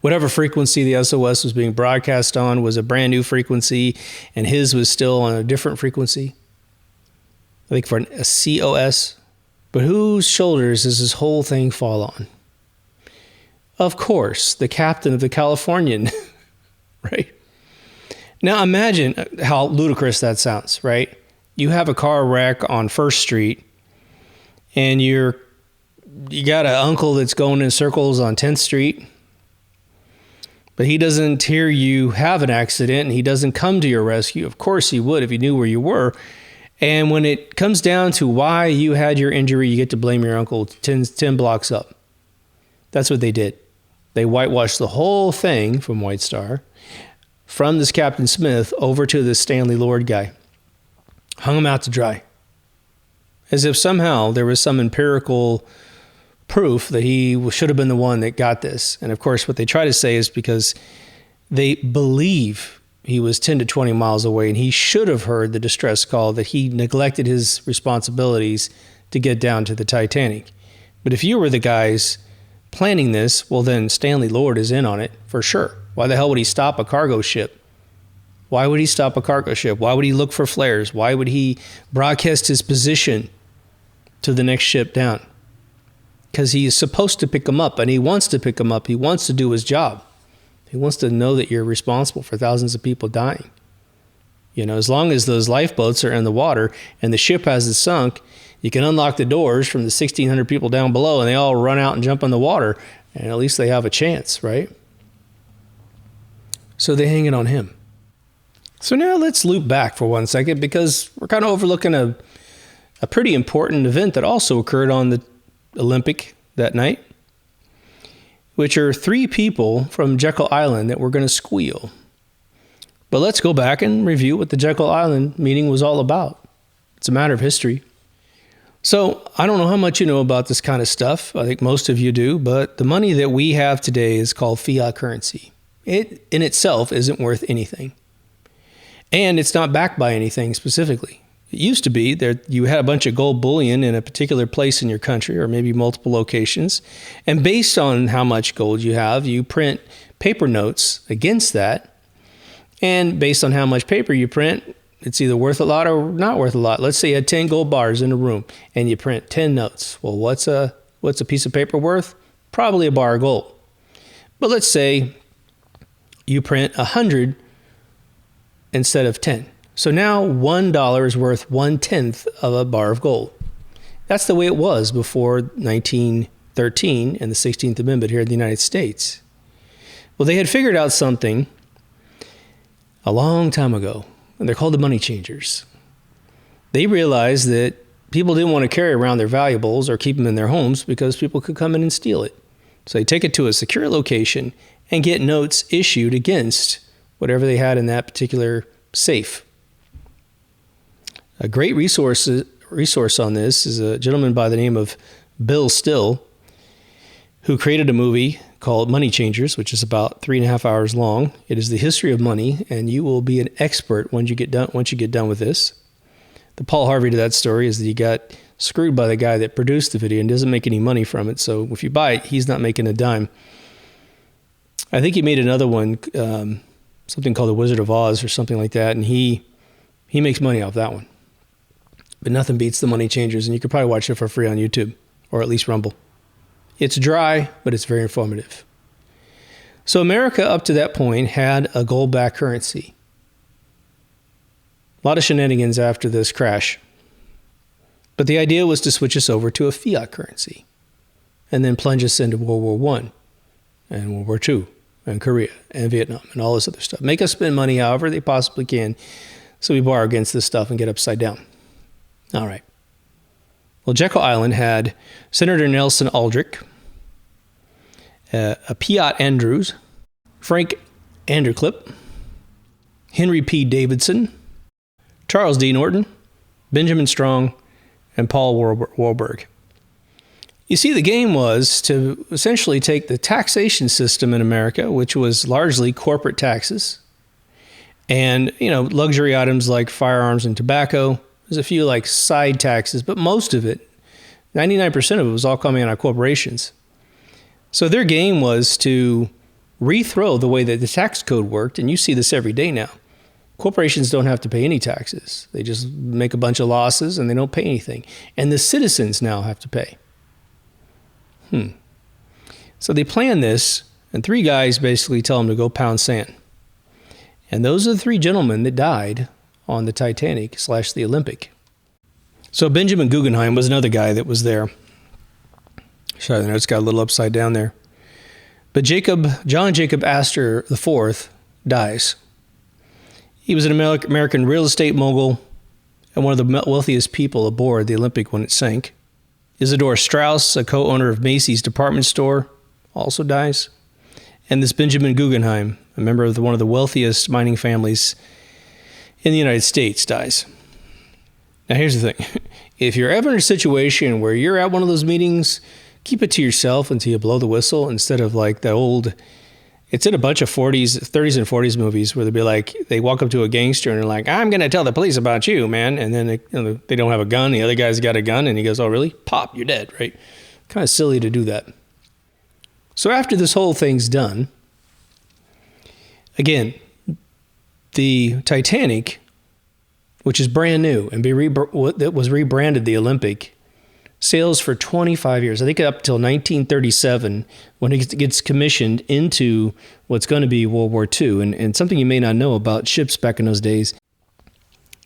whatever frequency the SOS was being broadcast on was a brand new frequency, and his was still on a different frequency. I think for a COS. But whose shoulders does this whole thing fall on? Of course, the captain of the Californian, right? Now imagine how ludicrous that sounds, right? You have a car wreck on 1st Street, and you got an uncle that's going in circles on 10th Street, but he doesn't hear you have an accident, and he doesn't come to your rescue. Of course he would if he knew where you were. And when it comes down to why you had your injury, you get to blame your uncle 10 blocks up. That's what they did. They whitewashed the whole thing from White Star, from this Captain Smith over to this Stanley Lord guy. Hung him out to dry. As if somehow there was some empirical proof that he should have been the one that got this. And of course, what they try to say is because they believe he was 10 to 20 miles away, and he should have heard the distress call, that he neglected his responsibilities to get down to the Titanic. But if you were the guys planning this, well, then Stanley Lord is in on it for sure. Why the hell would he stop a cargo ship? Why would he stop a cargo ship? Why would he look for flares? Why would he broadcast his position to the next ship down? Because he is supposed to pick them up, and he wants to pick them up. He wants to do his job. He wants to know that you're responsible for thousands of people dying. As long as those lifeboats are in the water and the ship hasn't sunk, you can unlock the doors from the 1,600 people down below, and they all run out and jump in the water, and at least they have a chance, right? So they hang it on him. So now let's loop back for 1 second, because we're kind of overlooking a pretty important event that also occurred on the Olympic that night, which are 3 people from Jekyll Island that were going to squeal. But let's go back and review what the Jekyll Island meeting was all about. It's a matter of history. So I don't know how much you know about this kind of stuff. I think most of you do, but the money that we have today is called fiat currency. It in itself isn't worth anything. And it's not backed by anything specifically. It used to be that you had a bunch of gold bullion in a particular place in your country, or maybe multiple locations. And based on how much gold you have, you print paper notes against that. And based on how much paper you print, it's either worth a lot or not worth a lot. Let's say you had 10 gold bars in a room and you print 10 notes. Well, what's a piece of paper worth? Probably a bar of gold. But let's say you print 100 instead of 10. So now $1 is worth 1/10 of a bar of gold. That's the way it was before 1913 and the 16th Amendment here in the United States. Well, they had figured out something a long time ago, and they're called the money changers. They realized that people didn't want to carry around their valuables or keep them in their homes because people could come in and steal it. So they take it to a secure location and get notes issued against whatever they had in that particular safe. A great resource on this is a gentleman by the name of Bill Still, who created a movie called Money Changers, which is about 3.5 hours long. It is the history of money, and you will be an expert once you get done with this. The Paul Harvey to that story is that he got screwed by the guy that produced the video and doesn't make any money from it. So if you buy it, he's not making a dime. I think he made another one, something called The Wizard of Oz or something like that, and he makes money off that one. But nothing beats The Money Changers, and you could probably watch it for free on YouTube, or at least Rumble. It's dry, but it's very informative. So America, up to that point, had a gold-backed currency. A lot of shenanigans after this crash. But the idea was to switch us over to a fiat currency and then plunge us into World War I and World War II and Korea and Vietnam and all this other stuff. Make us spend money however they possibly can so we borrow against this stuff and get upside down. All right. Well, Jekyll Island had Senator Nelson Aldrich, Piatt Andrews, Frank Anderclip, Henry P. Davidson, Charles D. Norton, Benjamin Strong, and Paul Warburg. You see, the game was to essentially take the taxation system in America, which was largely corporate taxes, and, luxury items like firearms and tobacco. There's a few like side taxes, but most of it, 99% of it, was all coming out of corporations. So their game was to rethrow the way that the tax code worked, and you see this every day now. Corporations don't have to pay any taxes. They just make a bunch of losses and they don't pay anything. And the citizens now have to pay. So they plan this, and three guys basically tell them to go pound sand. And those are the three gentlemen that died on the Titanic / the Olympic. So Benjamin Guggenheim was another guy that was there. Sorry, the notes got a little upside down there. But John Jacob Astor IV dies. He was an American real estate mogul and one of the wealthiest people aboard the Olympic when it sank. Isidore Straus, a co-owner of Macy's department store, also dies. And this Benjamin Guggenheim, a member of one of the wealthiest mining families in the United States, dies. Now, here's the thing. If you're ever in a situation where you're at one of those meetings, keep it to yourself until you blow the whistle, instead of like the old... It's in a bunch of 30s and 40s movies where they'll be like, they walk up to a gangster and they're like, I'm going to tell the police about you, man. And then they don't have a gun. The other guy's got a gun and he goes, oh, really? Pop, you're dead, right? Kind of silly to do that. So after this whole thing's done, again, the Titanic, which is brand new and that was rebranded the Olympic, sails for 25 years. I think up till 1937 when it gets commissioned into what's going to be World War II. And something you may not know about ships back in those days,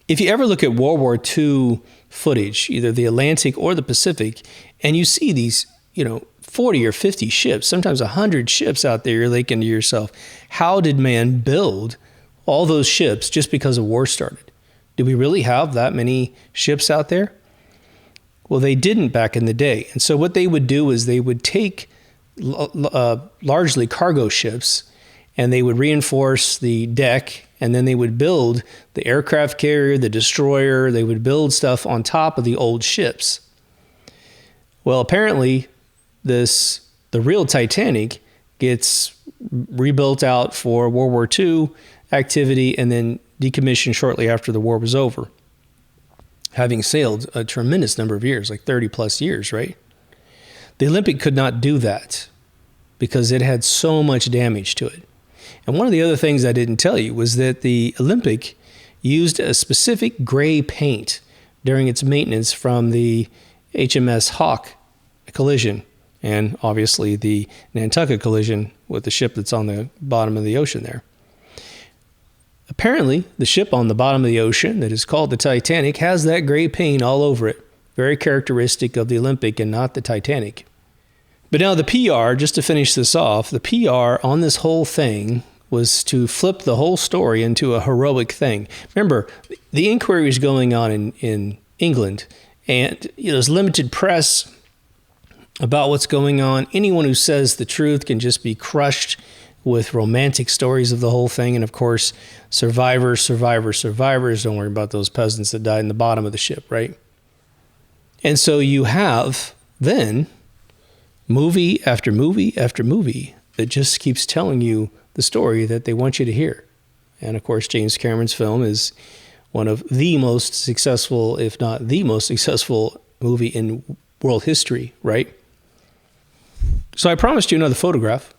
if you ever look at World War II footage, either the Atlantic or the Pacific, and you see these, 40 or 50 ships, sometimes 100 ships out there, you're thinking to yourself, how did man build all those ships just because a war started? Do we really have that many ships out there? Well, they didn't back in the day. And so what they would do is they would take largely cargo ships and they would reinforce the deck, and then they would build the aircraft carrier, the destroyer. They would build stuff on top of the old ships. Well, apparently the real Titanic gets rebuilt out for World War II activity and then decommissioned shortly after the war was over, having sailed a tremendous number of years, like 30 plus years, right? The Olympic could not do that because it had so much damage to it. And one of the other things I didn't tell you was that the Olympic used a specific gray paint during its maintenance from the HMS Hawke collision and obviously the Nantucket collision with the ship that's on the bottom of the ocean there. Apparently, the ship on the bottom of the ocean that is called the Titanic has that gray paint all over it, very characteristic of the Olympic and not the Titanic. But now the PR, just to finish this off, the PR on this whole thing was to flip the whole story into a heroic thing. Remember, the inquiry is going on in England, and there's limited press about what's going on. Anyone who says the truth can just be crushed with romantic stories of the whole thing. And of course, survivors. Don't worry about those peasants that died in the bottom of the ship, right? And so you have then movie after movie after movie that just keeps telling you the story that they want you to hear. And of course, James Cameron's film is one of the most successful, if not the most successful movie in world history, right? So I promised you another photograph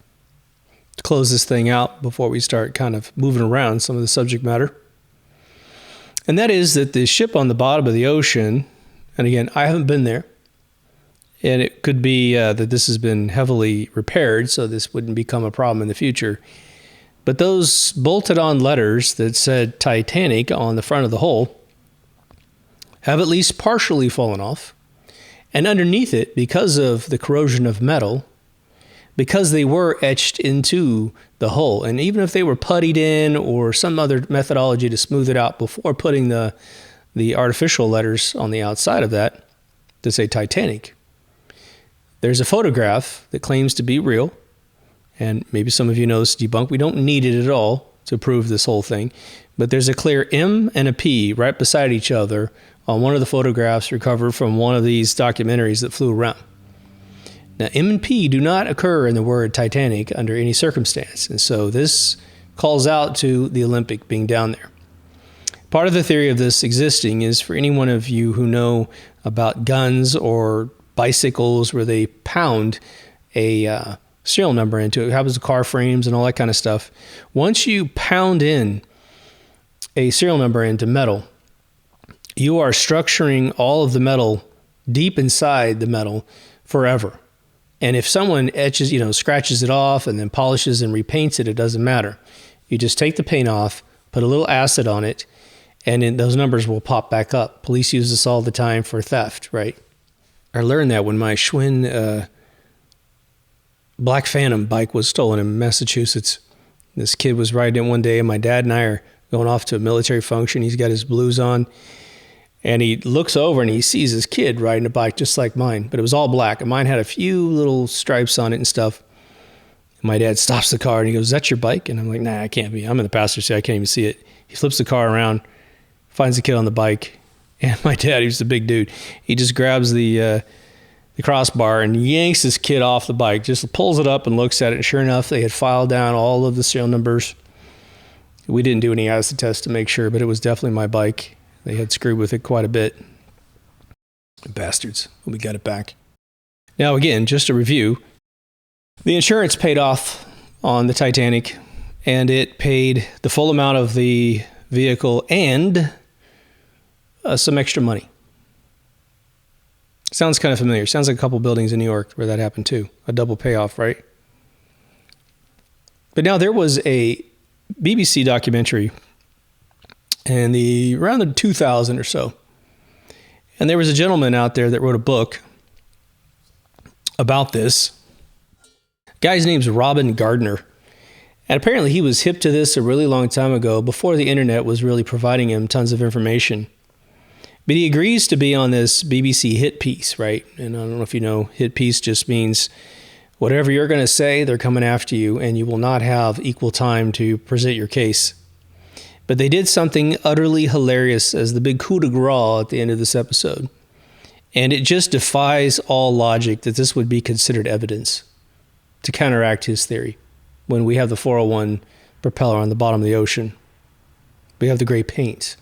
to close this thing out before we start kind of moving around some of the subject matter. And that is that the ship on the bottom of the ocean, and again, I haven't been there, and it could be that this has been heavily repaired, so this wouldn't become a problem in the future. But those bolted on letters that said Titanic on the front of the hull have at least partially fallen off. And underneath it, because of the corrosion of metal, because they were etched into the hull, and even if they were puttied in or some other methodology to smooth it out before putting the artificial letters on the outside of that to say Titanic, there's a photograph that claims to be real, and maybe some of you know this debunked. We don't need it at all to prove this whole thing, but there's a clear M and a P right beside each other on one of the photographs recovered from one of these documentaries that flew around. Now, M and P do not occur in the word Titanic under any circumstance, and so this calls out to the Olympic being down there. Part of the theory of this existing is for any one of you who know about guns or bicycles where they pound a serial number into it. It happens to car frames and all that kind of stuff. Once you pound in a serial number into metal, you are structuring all of the metal deep inside the metal forever. And if someone etches, scratches it off and then polishes and repaints it, it doesn't matter. You just take the paint off, put a little acid on it, and then those numbers will pop back up. Police use this all the time for theft, right? I learned that when my Schwinn Black Phantom bike was stolen in Massachusetts. This kid was riding it one day, and my dad and I are going off to a military function. He's got his blues on, and he looks over and he sees this kid riding a bike just like mine, but it was all black, and mine had a few little stripes on it and stuff. And my dad stops the car, and he goes, "Is that your bike?" And I'm like, "Nah, I can't be. I'm in the passenger seat. I can't even see it." He flips the car around, finds the kid on the bike, and my dad, he was a big dude, he just grabs the crossbar and yanks this kid off the bike, just pulls it up and looks at it, and sure enough, they had filed down all of the serial numbers. We didn't do any acid tests to make sure, but it was definitely my bike. They had screwed with it quite a bit. Bastards. We got it back. Now again, just a review. The insurance paid off on the Titanic, and it paid the full amount of the vehicle and some extra money. Sounds kind of familiar. Sounds like a couple buildings in New York where that happened too. A double payoff, right? But now there was a BBC documentary in around the 2000 or so. And there was a gentleman out there that wrote a book about this. Guy's name's Robin Gardner. And apparently he was hip to this a really long time ago, before the internet was really providing him tons of information. But he agrees to be on this BBC hit piece, right? And I don't know if you know, hit piece just means whatever you're going to say, they're coming after you, and you will not have equal time to present your case. But they did something utterly hilarious as the big coup de grace at the end of this episode. And it just defies all logic that this would be considered evidence to counteract his theory. When we have the 401 propeller on the bottom of the ocean, we have the gray paint.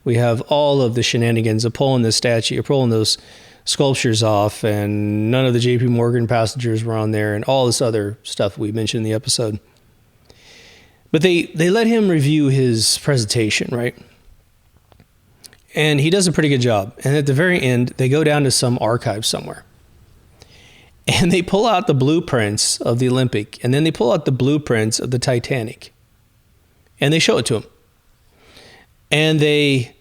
We have all of the shenanigans of pulling this statue, or pulling those sculptures off, and none of the JP Morgan passengers were on there, and all this other stuff we mentioned in the episode. But they let him review his presentation, right? And he does a pretty good job. And at the very end, they go down to some archive somewhere. And they pull out the blueprints of the Olympic, and then they pull out the blueprints of the Titanic. And they show it to him. And they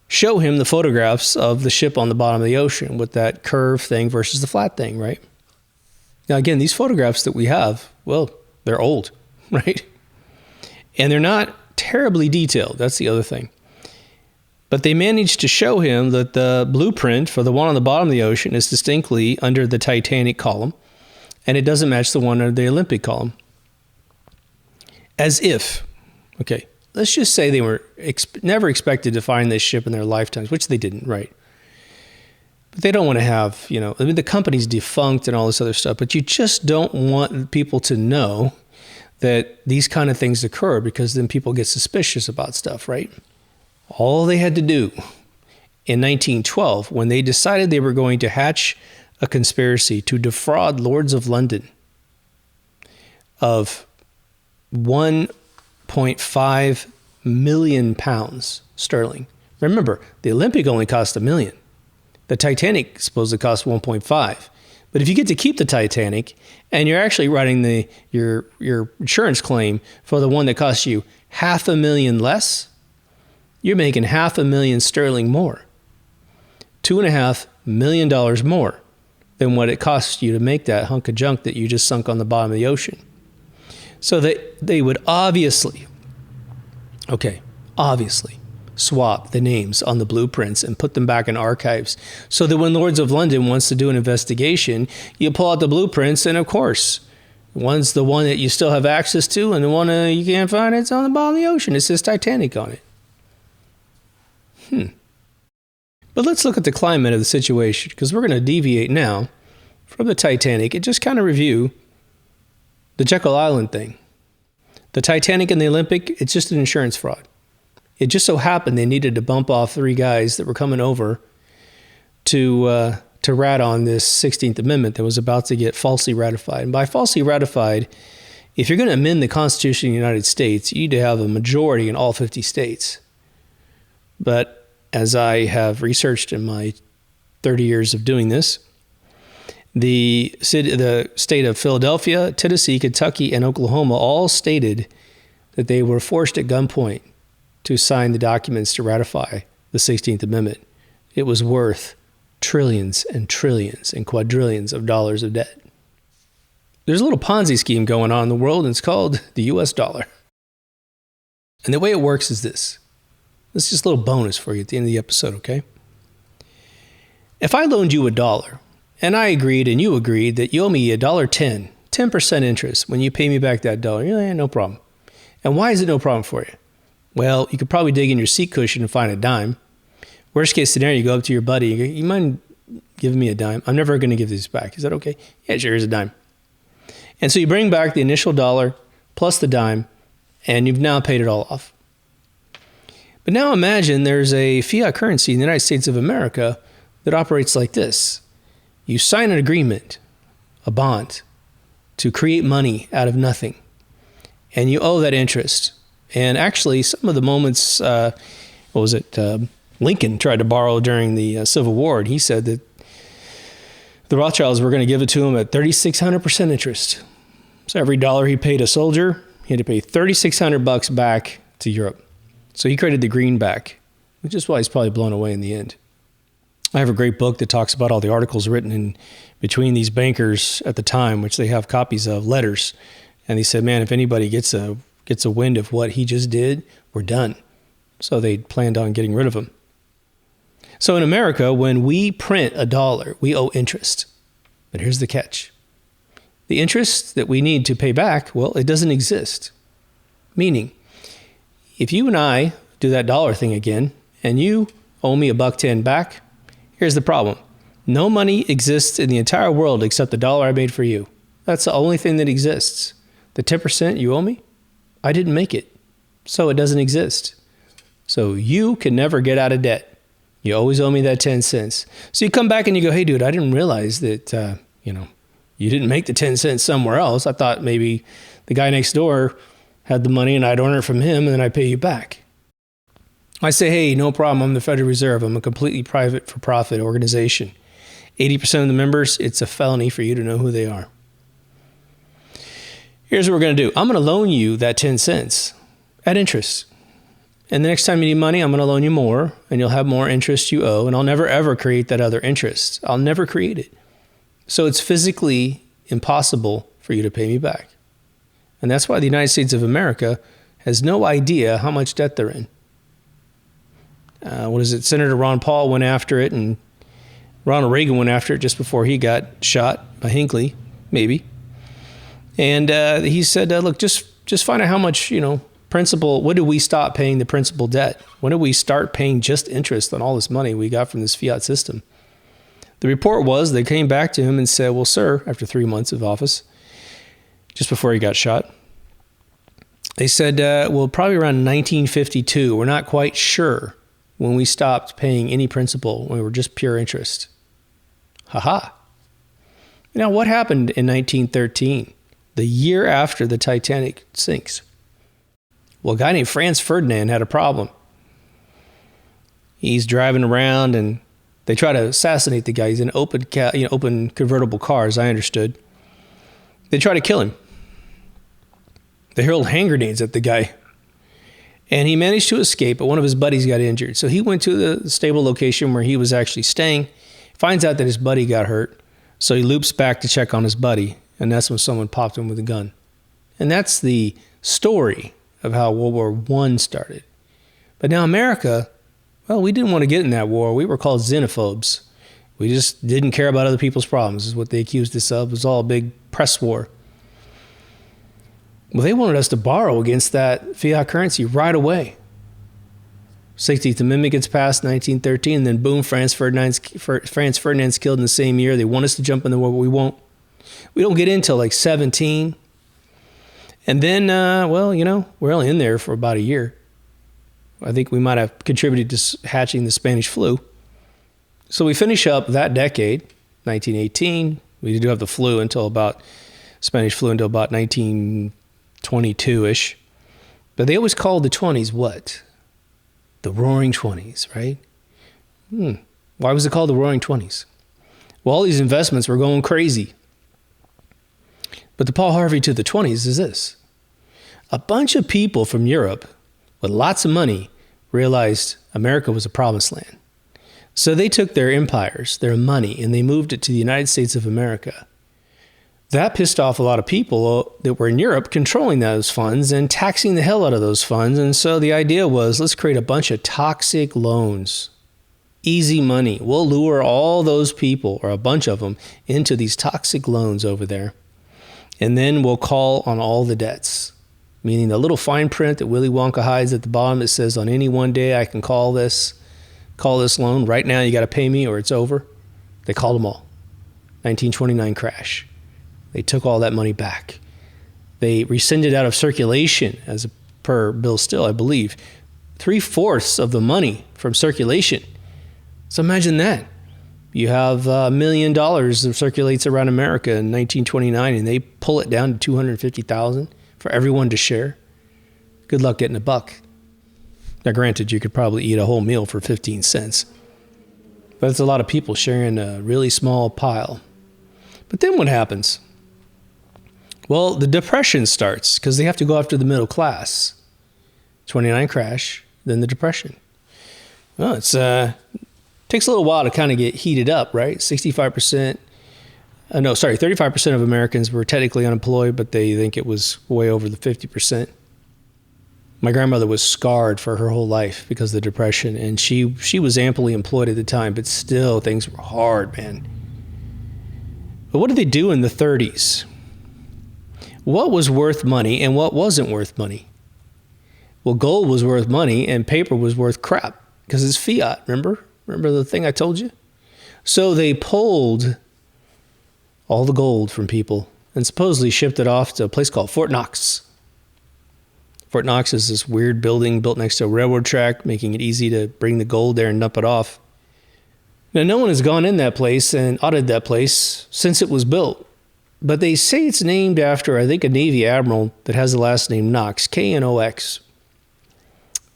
show him the photographs of the ship on the bottom of the ocean with that curved thing versus the flat thing, right? Now, again, these photographs that we have, well, they're old, right? And they're not terribly detailed. That's the other thing. But they managed to show him that the blueprint for the one on the bottom of the ocean is distinctly under the Titanic column, and it doesn't match the one under the Olympic column. As if, okay, let's just say they were never expected to find this ship in their lifetimes, which they didn't, right? But they don't want to have, the company's defunct and all this other stuff, but you just don't want people to know that these kind of things occur, because then people get suspicious about stuff, right? All they had to do in 1912, when they decided they were going to hatch a conspiracy to defraud Lords of London of 1.5 million pounds sterling. Remember, the Olympic only cost $1 million. The Titanic supposedly cost 1.5. But if you get to keep the Titanic and you're actually writing your insurance claim for the one that costs you $500,000 less, you're making $500,000 sterling more. $2.5 million more than what it costs you to make that hunk of junk that you just sunk on the bottom of the ocean. So they would obviously swap the names on the blueprints and put them back in archives so that when Lords of London wants to do an investigation, you pull out the blueprints, and of course, one's the one that you still have access to, and the one you can't find, it's on the bottom of the ocean. It says Titanic on it. But let's look at the climate of the situation, because we're going to deviate now from the Titanic and just kind of review the Jekyll Island thing. The Titanic and the Olympic, it's just an insurance fraud. It just so happened they needed to bump off 3 guys that were coming over to rat on this 16th Amendment that was about to get falsely ratified. And by falsely ratified, if you're going to amend the Constitution of the United States, you need to have a majority in all 50 states. But as I have researched in my 30 years of doing this, the state of Philadelphia, Tennessee, Kentucky, and Oklahoma all stated that they were forced at gunpoint to sign the documents to ratify the 16th Amendment. It was worth trillions and trillions and quadrillions of dollars of debt. There's a little Ponzi scheme going on in the world, and it's called the US dollar. And the way it works is this. This is just a little bonus for you at the end of the episode, okay? If I loaned you $1, and I agreed and you agreed that you owe me $1.10, 10% interest when you pay me back that dollar, you're like, no problem. And why is it no problem for you? Well, you could probably dig in your seat cushion and find a dime. Worst case scenario, you go up to your buddy, you go, you mind giving me a dime? I'm never going to give this back. Is that okay? Yeah, sure, here's a dime. And so you bring back the initial dollar plus the dime, and you've now paid it all off. But now imagine there's a fiat currency in the United States of America that operates like this. You sign an agreement, a bond, to create money out of nothing, and you owe that interest. And actually, some of the moments, Lincoln tried to borrow during the Civil War, and he said that the Rothschilds were going to give it to him at 3,600% interest. So every dollar he paid a soldier, he had to pay $3,600 back to Europe. So he created the greenback, which is why he's probably blown away in the end. I have a great book that talks about all the articles written in between these bankers at the time, which they have copies of, letters. And they said, man, if anybody gets a wind of what he just did, we're done. So they planned on getting rid of him. So in America, when we print $1, we owe interest. But here's the catch. The interest that we need to pay back, well, it doesn't exist. Meaning, if you and I do that dollar thing again, and you owe me $1.10 back, here's the problem. No money exists in the entire world except the dollar I made for you. That's the only thing that exists. The 10% you owe me, I didn't make it, so it doesn't exist. So you can never get out of debt. You always owe me that 10 cents. So you come back and you go, hey, dude, I didn't realize that, you didn't make the 10 cents somewhere else. I thought maybe the guy next door had the money and I'd earn it from him and then I'd pay you back. I say, hey, no problem. I'm the Federal Reserve. I'm a completely private for-profit organization. 80% of the members, it's a felony for you to know who they are. Here's what we're going to do. I'm going to loan you that 10 cents at interest. And the next time you need money, I'm going to loan you more, and you'll have more interest you owe, and I'll never, ever create that other interest. I'll never create it. So it's physically impossible for you to pay me back. And that's why the United States of America has no idea how much debt they're in. Senator Ron Paul went after it, and Ronald Reagan went after it just before he got shot by Hinckley, maybe. And he said, look, just find out how much, principal, when did we stop paying the principal debt? When did we start paying just interest on all this money we got from this fiat system? The report was they came back to him and said, well, sir, after 3 months of office, just before he got shot, they said, probably around 1952, we're not quite sure when we stopped paying any principal, when we were just pure interest. Ha-ha. Now, what happened in 1913, the year after the Titanic sinks? Well, a guy named Franz Ferdinand had a problem. He's driving around and they try to assassinate the guy. He's in open convertible car, as I understood. They try to kill him. They hurled hand grenades at the guy. And he managed to escape, but one of his buddies got injured. So he went to the stable location where he was actually staying, finds out that his buddy got hurt. So he loops back to check on his buddy. And that's when someone popped him with a gun. And that's the story of how World War I started. But now America, well, we didn't want to get in that war. We were called xenophobes. We just didn't care about other people's problems, is what they accused us of. It was all a big press war. Well, they wanted us to borrow against that fiat currency right away. 16th Amendment gets passed in 1913, and then boom, Franz Ferdinand's killed in the same year. They want us to jump in the war, but we won't. We don't get in until like 17. And then, we're only in there for about a year. I think we might have contributed to hatching the Spanish flu. So we finish up that decade, 1918. We do have the Spanish flu until about 1922-ish. But they always called the 20s what? The Roaring 20s, right? Why was it called the Roaring 20s? Well, all these investments were going crazy. But the Paul Harvey to the 20s is this. A bunch of people from Europe with lots of money realized America was a promised land. So they took their empires, their money, and they moved it to the United States of America. That pissed off a lot of people that were in Europe controlling those funds and taxing the hell out of those funds. And so the idea was, let's create a bunch of toxic loans. Easy money. We'll lure all those people, or a bunch of them, into these toxic loans over there. And then we'll call on all the debts. Meaning the little fine print that Willy Wonka hides at the bottom, it says on any one day I can call this loan. Right now you got to pay me or it's over. They called them all. 1929 crash. They took all that money back. They rescinded out of circulation, as per Bill Still, I believe, 3/4 of the money from circulation. So imagine that. You have $1 million that circulates around America in 1929, and they pull it down to $250,000 for everyone to share. Good luck getting a buck. Now, granted, you could probably eat a whole meal for 15 cents. But it's a lot of people sharing a really small pile. But then what happens? Well, the Depression starts because they have to go after the middle class. 29 crash, then the Depression. Well, takes a little while to kind of get heated up, right? 35% of Americans were technically unemployed, but they think it was way over the 50%. My grandmother was scarred for her whole life because of the Depression, and she was amply employed at the time, but still things were hard, man. But what did they do in the 30s? What was worth money and what wasn't worth money? Well, gold was worth money and paper was worth crap because it's fiat, remember? Remember the thing I told you? So they pulled all the gold from people and supposedly shipped it off to a place called Fort Knox. Fort Knox is this weird building built next to a railroad track, making it easy to bring the gold there and dump it off. Now, no one has gone in that place and audited that place since it was built. But they say it's named after, I think, a Navy admiral that has the last name Knox, K-N-O-X.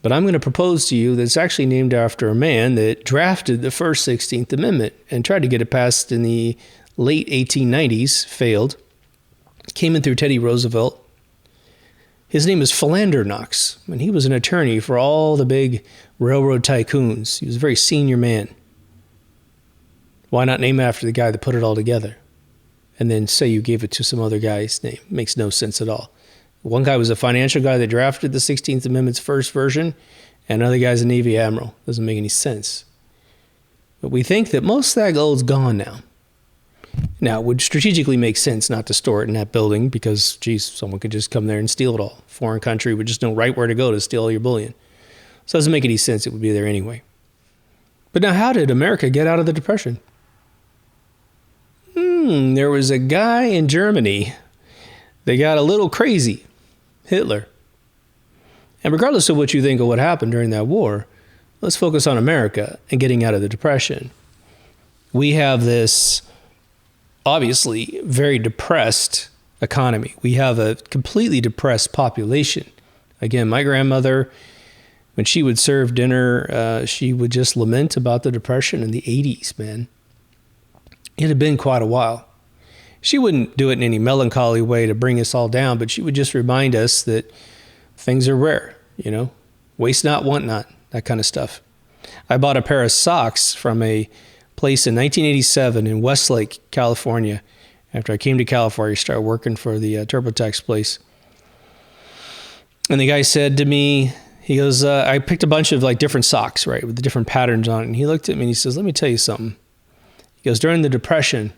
But I'm going to propose to you that it's actually named after a man that drafted the first 16th Amendment and tried to get it passed in the late 1890s, failed, came in through Teddy Roosevelt. His name is Philander Knox, and he was an attorney for all the big railroad tycoons. He was a very senior man. Why not name it after the guy that put it all together? And then say you gave it to some other guy's name. Makes no sense at all. One guy was a financial guy that drafted the 16th Amendment's first version, and another guy's a Navy admiral. Doesn't make any sense. But we think that most of that gold's gone now. Now, it would strategically make sense not to store it in that building because, geez, someone could just come there and steal it all. Foreign country would just know right where to go to steal all your bullion. So it doesn't make any sense it would be there anyway. But now, how did America get out of the Depression? There was a guy in Germany that got a little crazy, Hitler. And regardless of what you think of what happened during that war, let's focus on America and getting out of the Depression. We have this obviously very depressed economy. We have a completely depressed population. Again, my grandmother when she would serve dinner, she would just lament about the Depression in the 80s, man. It had been quite a while. She wouldn't do it in any melancholy way to bring us all down, but she would just remind us that things are rare, waste not, want not, that kind of stuff. I bought a pair of socks from a place in 1987 in Westlake, California. After I came to California, started working for the TurboTax place. And the guy said to me, he goes, I picked a bunch of like different socks, right, with the different patterns on it. And he looked at me and he says, let me tell you something. He goes, during the Depression,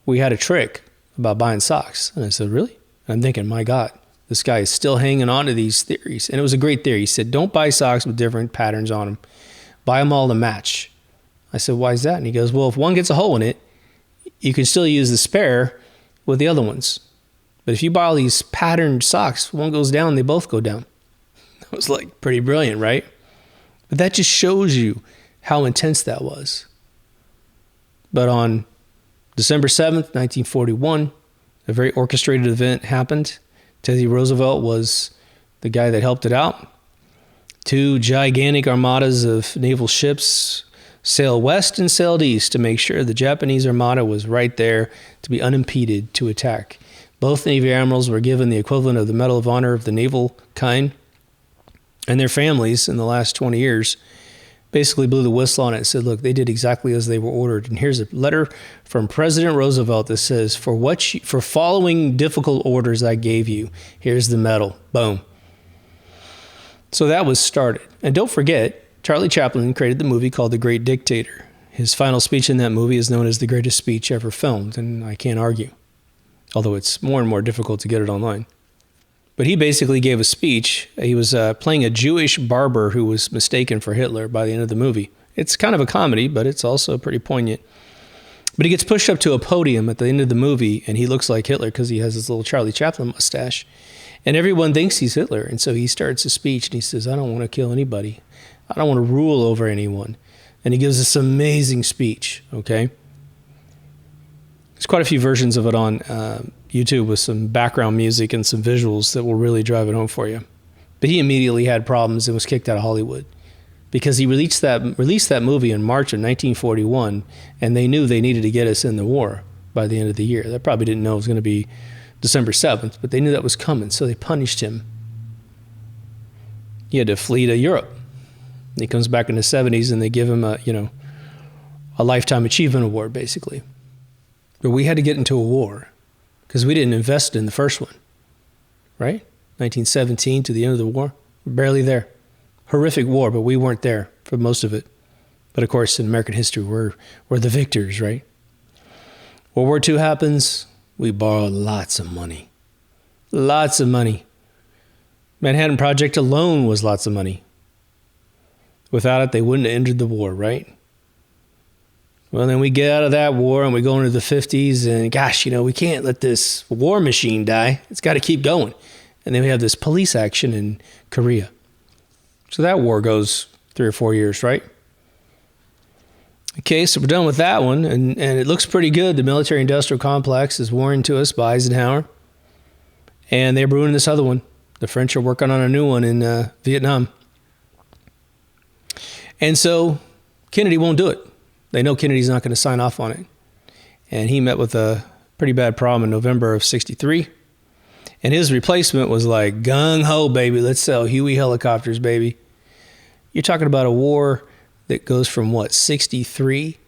we had a trick about buying socks. And I said, really? And I'm thinking, my God, this guy is still hanging on to these theories. And it was a great theory. He said, don't buy socks with different patterns on them. Buy them all to match. I said, why is that? And he goes, well, if one gets a hole in it, you can still use the spare with the other ones. But if you buy all these patterned socks, one goes down, they both go down. That was like pretty brilliant, right? But that just shows you how intense that was. But on December 7th, 1941, a very orchestrated event happened. Teddy Roosevelt was the guy that helped it out. 2 gigantic armadas of naval ships sailed west and sailed east to make sure the Japanese armada was right there to be unimpeded to attack. Both Navy admirals were given the equivalent of the Medal of Honor of the naval kind, and their families in the last 20 years basically blew the whistle on it and said, look, they did exactly as they were ordered. And here's a letter from President Roosevelt that says, for following difficult orders I gave you, here's the medal. Boom. So that was started. And don't forget, Charlie Chaplin created the movie called The Great Dictator. His final speech in that movie is known as the greatest speech ever filmed, and I can't argue, although it's more and more difficult to get it online. But he basically gave a speech. He was playing a Jewish barber who was mistaken for Hitler by the end of the movie. It's kind of a comedy, but it's also pretty poignant. But he gets pushed up to a podium at the end of the movie, and he looks like Hitler because he has this little Charlie Chaplin mustache. And everyone thinks he's Hitler. And so he starts a speech, and he says, I don't want to kill anybody. I don't want to rule over anyone. And he gives this amazing speech, okay? There's quite a few versions of it on YouTube with some background music and some visuals that will really drive it home for you. But he immediately had problems and was kicked out of Hollywood because he released that movie in March of 1941, and they knew they needed to get us in the war by the end of the year. They probably didn't know it was going to be December 7th, but they knew that was coming, so they punished him. He had to flee to Europe. He comes back in the 70s, and they give him a Lifetime Achievement Award, basically. But we had to get into a war because we didn't invest in the first one, right? 1917 to the end of the war, we're barely there. Horrific war, but we weren't there for most of it. But of course, in American history, we're the victors, right? World War II happens, we borrowed lots of money. Lots of money. Manhattan Project alone was lots of money. Without it, they wouldn't have ended the war, right? Well, then we get out of that war and we go into the 50s and gosh, we can't let this war machine die. It's got to keep going. And then we have this police action in Korea. So that war goes 3 or 4 years, right? Okay, so we're done with that one. And it looks pretty good. The military-industrial complex is warned to us by Eisenhower. And they're brewing this other one. The French are working on a new one in Vietnam. And so Kennedy won't do it. They know Kennedy's not going to sign off on it. And he met with a pretty bad problem in November of 63. And his replacement was like, gung-ho, baby, let's sell Huey helicopters, baby. You're talking about a war that goes from, 63 to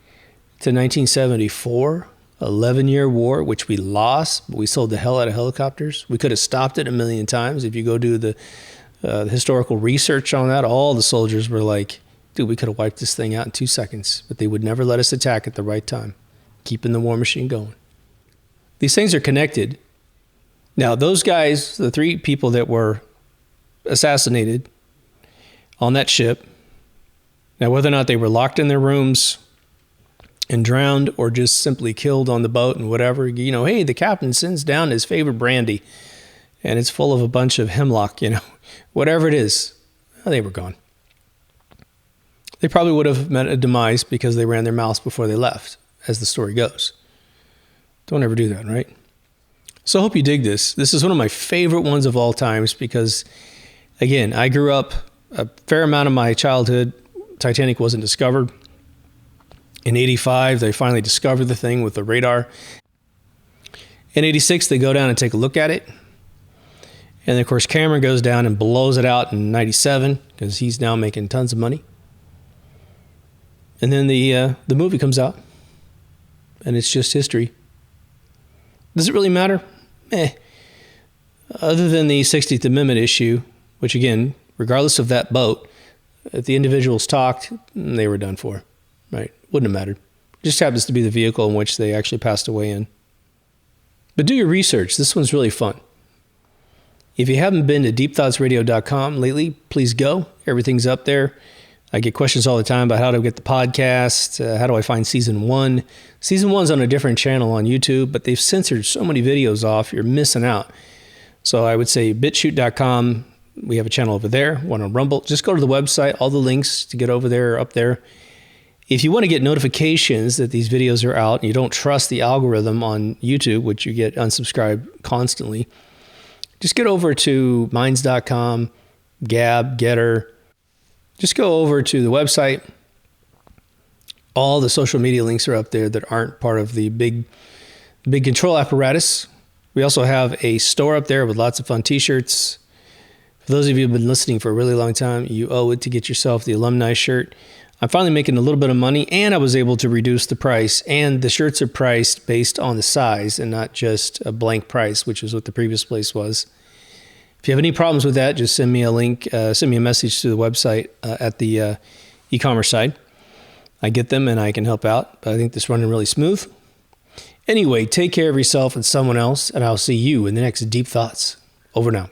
1974, 11-year war, which we lost, but we sold the hell out of helicopters. We could have stopped it a million times. If you go do the historical research on that, all the soldiers were like, dude, we could have wiped this thing out in 2 seconds, but they would never let us attack at the right time, keeping the war machine going. These things are connected. Now, those guys, the 3 people that were assassinated on that ship, now whether or not they were locked in their rooms and drowned or just simply killed on the boat and whatever, hey, the captain sends down his favorite brandy and it's full of a bunch of hemlock, whatever it is, they were gone. They probably would have met a demise because they ran their mouths before they left, as the story goes. Don't ever do that, right? So I hope you dig this. This is one of my favorite ones of all times because, again, I grew up a fair amount of my childhood, Titanic wasn't discovered. In 85, they finally discovered the thing with the radar. In 86, they go down and take a look at it. And then, of course, Cameron goes down and blows it out in 97 because he's now making tons of money. And then the movie comes out, and it's just history. Does it really matter? Other than the 60th Amendment issue, which again, regardless of that boat, if the individuals talked, they were done for, right? Wouldn't have mattered. It just happens to be the vehicle in which they actually passed away in. But do your research. This one's really fun. If you haven't been to deepthoughtsradio.com lately, please go. Everything's up there. I get questions all the time about how to get the podcast, how do I find season 1. Season 1's on a different channel on YouTube, but they've censored so many videos off, you're missing out. So I would say bitshoot.com, we have a channel over there, one on Rumble. Just go to the website, all the links to get over there are up there. If you want to get notifications that these videos are out, and you don't trust the algorithm on YouTube, which you get unsubscribed constantly, just get over to minds.com, Gab, Getter. Just go over to the website. All the social media links are up there that aren't part of the big control apparatus. We also have a store up there with lots of fun t-shirts. For those of you who have been listening for a really long time, you owe it to get yourself the alumni shirt. I'm finally making a little bit of money, and I was able to reduce the price. And the shirts are priced based on the size and not just a blank price, which is what the previous place was. If you have any problems with that, just send me a link, send me a message to the website at the e-commerce side. I get them and I can help out. But I think this is running really smooth. Anyway, take care of yourself and someone else, and I'll see you in the next Deep Thoughts. Over now.